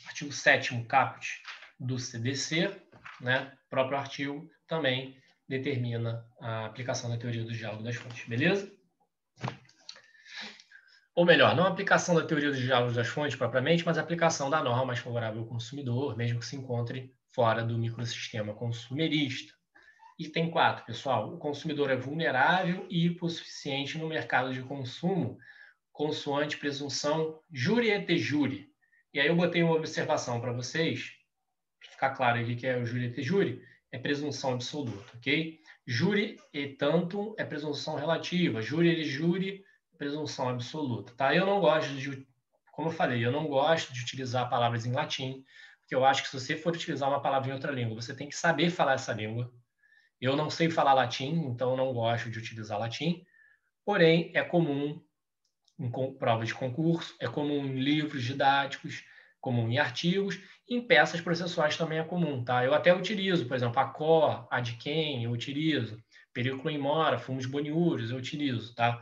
Artigo 7º, caput do CDC, né? Próprio artigo também determina a aplicação da teoria do diálogo das fontes, beleza? Ou melhor, não a aplicação da teoria do diálogo das fontes propriamente, mas a aplicação da norma mais favorável ao consumidor, mesmo que se encontre fora do microsistema consumerista. Item 4, pessoal, o consumidor é vulnerável e hipossuficiente no mercado de consumo, consoante presunção jure et jure. E aí eu botei uma observação para vocês, para ficar claro aqui que é o jure et jure, é presunção absoluta, ok? Jure e tantum é presunção relativa, jure e jure é presunção absoluta, tá? Eu não gosto de, como eu falei, eu não gosto de utilizar palavras em latim, porque eu acho que se você for utilizar uma palavra em outra língua, você tem que saber falar essa língua. Eu não sei falar latim, então eu não gosto de utilizar latim, porém é comum em provas de concurso, é comum em livros didáticos, comum em artigos, e em peças processuais também é comum, tá? Eu até utilizo, por exemplo, a có, a de quem, eu utilizo, periculum in mora, fumus boniúrios, eu utilizo, tá?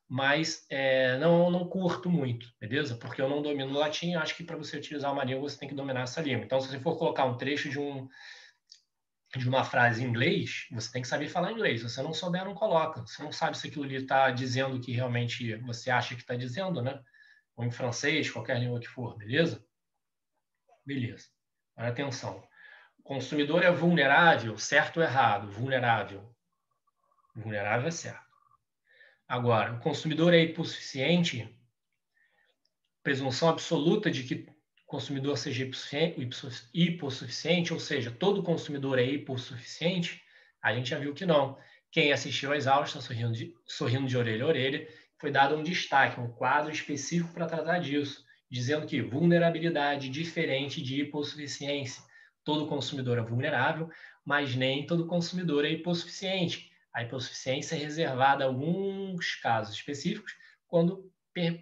Mas não curto muito, beleza? Porque eu não domino o latim, acho que para você utilizar uma língua, você tem que dominar essa língua. Então, se você for colocar um trecho de uma frase em inglês, você tem que saber falar inglês. Se você não souber, não coloca. Você não sabe se aquilo ali está dizendo o que realmente você acha que está dizendo, né? Ou em francês, qualquer língua que for, beleza? Beleza. Atenção. O consumidor é vulnerável, certo ou errado? Vulnerável. Vulnerável é certo. Agora, o consumidor é hipossuficiente, presunção absoluta de que o consumidor seja hipossuficiente, ou seja, todo consumidor é hipossuficiente, a gente já viu que não. Quem assistiu às aulas está sorrindo de orelha a orelha, foi dado um destaque, um quadro específico para tratar disso, dizendo que vulnerabilidade diferente de hipossuficiência. Todo consumidor é vulnerável, mas nem todo consumidor é hipossuficiente. A hipossuficiência é reservada a alguns casos específicos, quando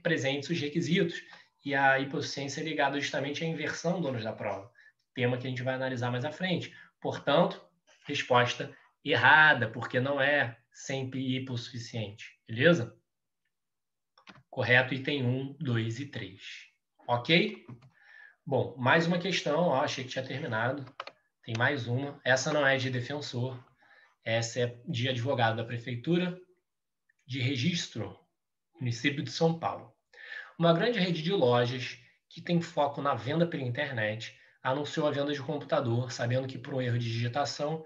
presentes os requisitos. E a hipossuficiência é ligada justamente à inversão do ônus da prova, tema que a gente vai analisar mais à frente. Portanto, resposta errada, porque não é sempre hipossuficiente, beleza? Correto, item 1, 2 e 3. Ok? Bom, mais uma questão, ó, achei que tinha terminado. Tem mais uma. Essa não é de defensor, essa é de advogado da Prefeitura de Registro, município de São Paulo. Uma grande rede de lojas que tem foco na venda pela internet anunciou a venda de computador, sabendo que por um erro de digitação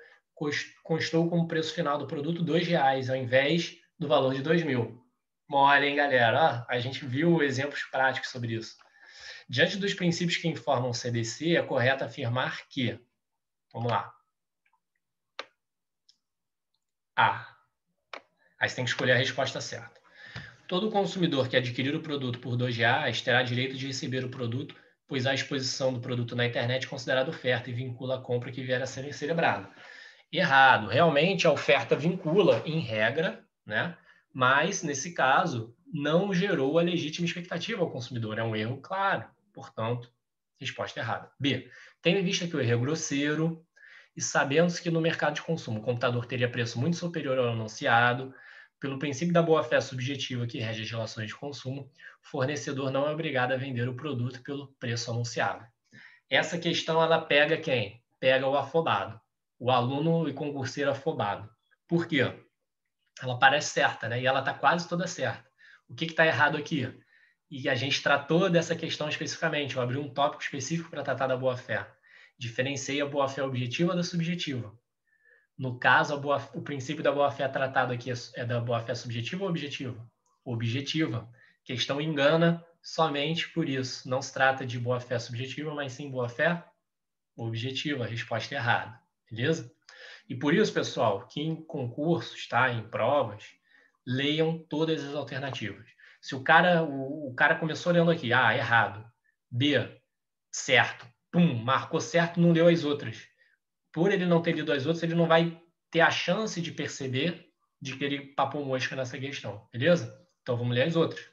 constou como preço final do produto R$ 2,00 ao invés do valor de R$ 2.000. Mole, hein, galera? A gente viu exemplos práticos sobre isso. Diante dos princípios que informam o CDC, é correto afirmar que... Vamos lá. A. Aí você tem que escolher a resposta certa. Todo consumidor que adquirir o produto por R$ 2,00 terá direito de receber o produto, pois a exposição do produto na internet é considerada oferta e vincula a compra que vier a ser celebrada. Errado. Realmente, a oferta vincula, em regra, né? Mas, nesse caso, não gerou a legítima expectativa ao consumidor. É um erro claro. Portanto, resposta errada. B. Tendo em vista que o erro é grosseiro e sabendo-se que no mercado de consumo o computador teria preço muito superior ao anunciado, pelo princípio da boa-fé subjetiva que rege as relações de consumo, o fornecedor não é obrigado a vender o produto pelo preço anunciado. Essa questão, ela pega quem? Pega o afobado, o aluno e concurseiro afobado. Por quê? Ela parece certa, né? E ela está quase toda certa. O que está errado aqui? E a gente tratou dessa questão especificamente. Eu abri um tópico específico para tratar da boa-fé. Diferenciei a boa-fé objetiva da subjetiva. No caso, o princípio da boa-fé tratado aqui é da boa-fé subjetiva ou objetiva? Objetiva. Questão engana somente por isso. Não se trata de boa-fé subjetiva, mas sim boa-fé objetiva. Resposta errada. Beleza? E por isso, pessoal, que em concursos, tá, em provas, leiam todas as alternativas. Se o cara começou lendo aqui, A, errado, B, certo, pum, marcou certo, não leu as outras. Por ele não ter lido as outras, ele não vai ter a chance de perceber de que ele papou mosca nessa questão, beleza? Então vamos ler as outras.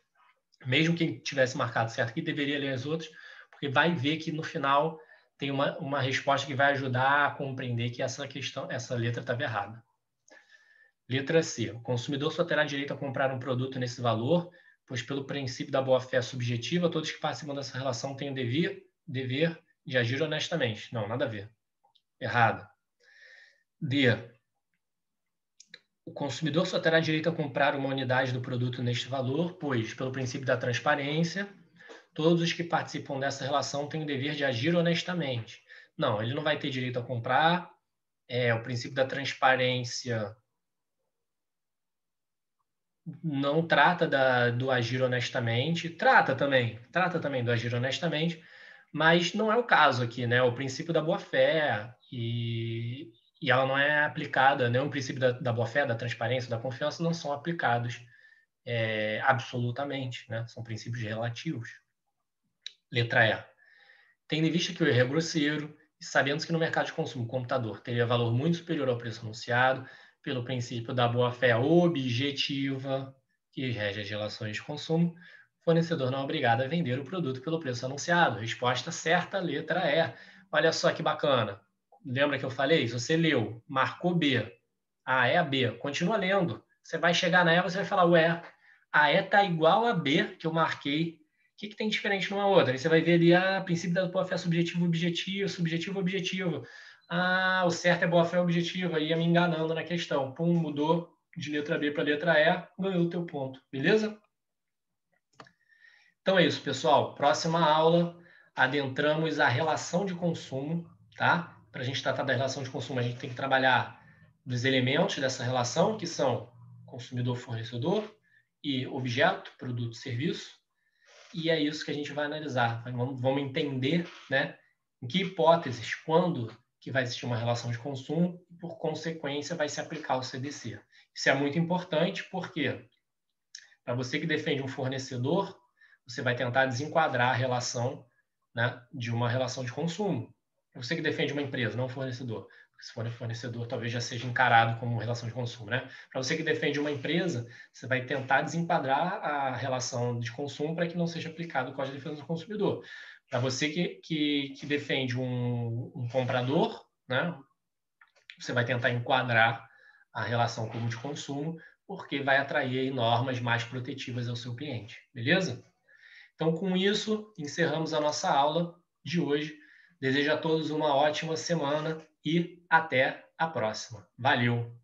Mesmo quem tivesse marcado certo aqui, deveria ler as outras, porque vai ver que no final tem uma resposta que vai ajudar a compreender que essa letra estava errada. Letra C. O consumidor só terá direito a comprar um produto nesse valor, pois pelo princípio da boa-fé subjetiva, todos que participam dessa relação têm o dever de agir honestamente. Não, nada a ver. Errado. D. O consumidor só terá direito a comprar uma unidade do produto neste valor, pois, pelo princípio da transparência, todos os que participam dessa relação têm o dever de agir honestamente. Não, ele não vai ter direito a comprar. O princípio da transparência não trata do agir honestamente. Trata também do agir honestamente, mas não é o caso aqui, né? O princípio da boa-fé e ela não é aplicada, né? O princípio da boa-fé, da transparência, da confiança não são aplicados absolutamente, né? São princípios relativos. Letra E. Tendo em vista que o erro é grosseiro e sabendo que no mercado de consumo o computador teria valor muito superior ao preço anunciado, pelo princípio da boa-fé objetiva, que rege as relações de consumo, o fornecedor não é obrigado a vender o produto pelo preço anunciado. Resposta certa, letra E. Olha só que bacana. Lembra que eu falei? Se você leu, marcou B, a E a B, continua lendo. Você vai chegar na E, você vai falar, ué, a E está igual a B, que eu marquei. O que tem diferente numa outra? Aí você vai ver ali, princípio da boa-fé subjetivo, objetivo, subjetivo, objetivo. O certo é boa-fé objetiva, ia me enganando na questão. Pum, mudou de letra B para letra E, ganhou o teu ponto, beleza? Então é isso, pessoal. Próxima aula, adentramos a relação de consumo, tá? Para a gente tratar da relação de consumo, a gente tem que trabalhar dos elementos dessa relação, que são consumidor-fornecedor e objeto, produto, serviço. E é isso que a gente vai analisar. Vamos entender, né, em que hipóteses, quando que vai existir uma relação de consumo e, por consequência, vai se aplicar o CDC. Isso é muito importante porque, para você que defende um fornecedor, você vai tentar desenquadrar a relação, né, de uma relação de consumo. Para você que defende uma empresa, não um fornecedor, se for fornecedor, talvez já seja encarado como relação de consumo, né? Para você que defende uma empresa, você vai tentar desenquadrar a relação de consumo para que não seja aplicado o Código de Defesa do Consumidor. Para você que defende um comprador, né? Você vai tentar enquadrar a relação como de consumo, porque vai atrair aí normas mais protetivas ao seu cliente, beleza? Então, com isso, encerramos a nossa aula de hoje. Desejo a todos uma ótima semana e até a próxima. Valeu!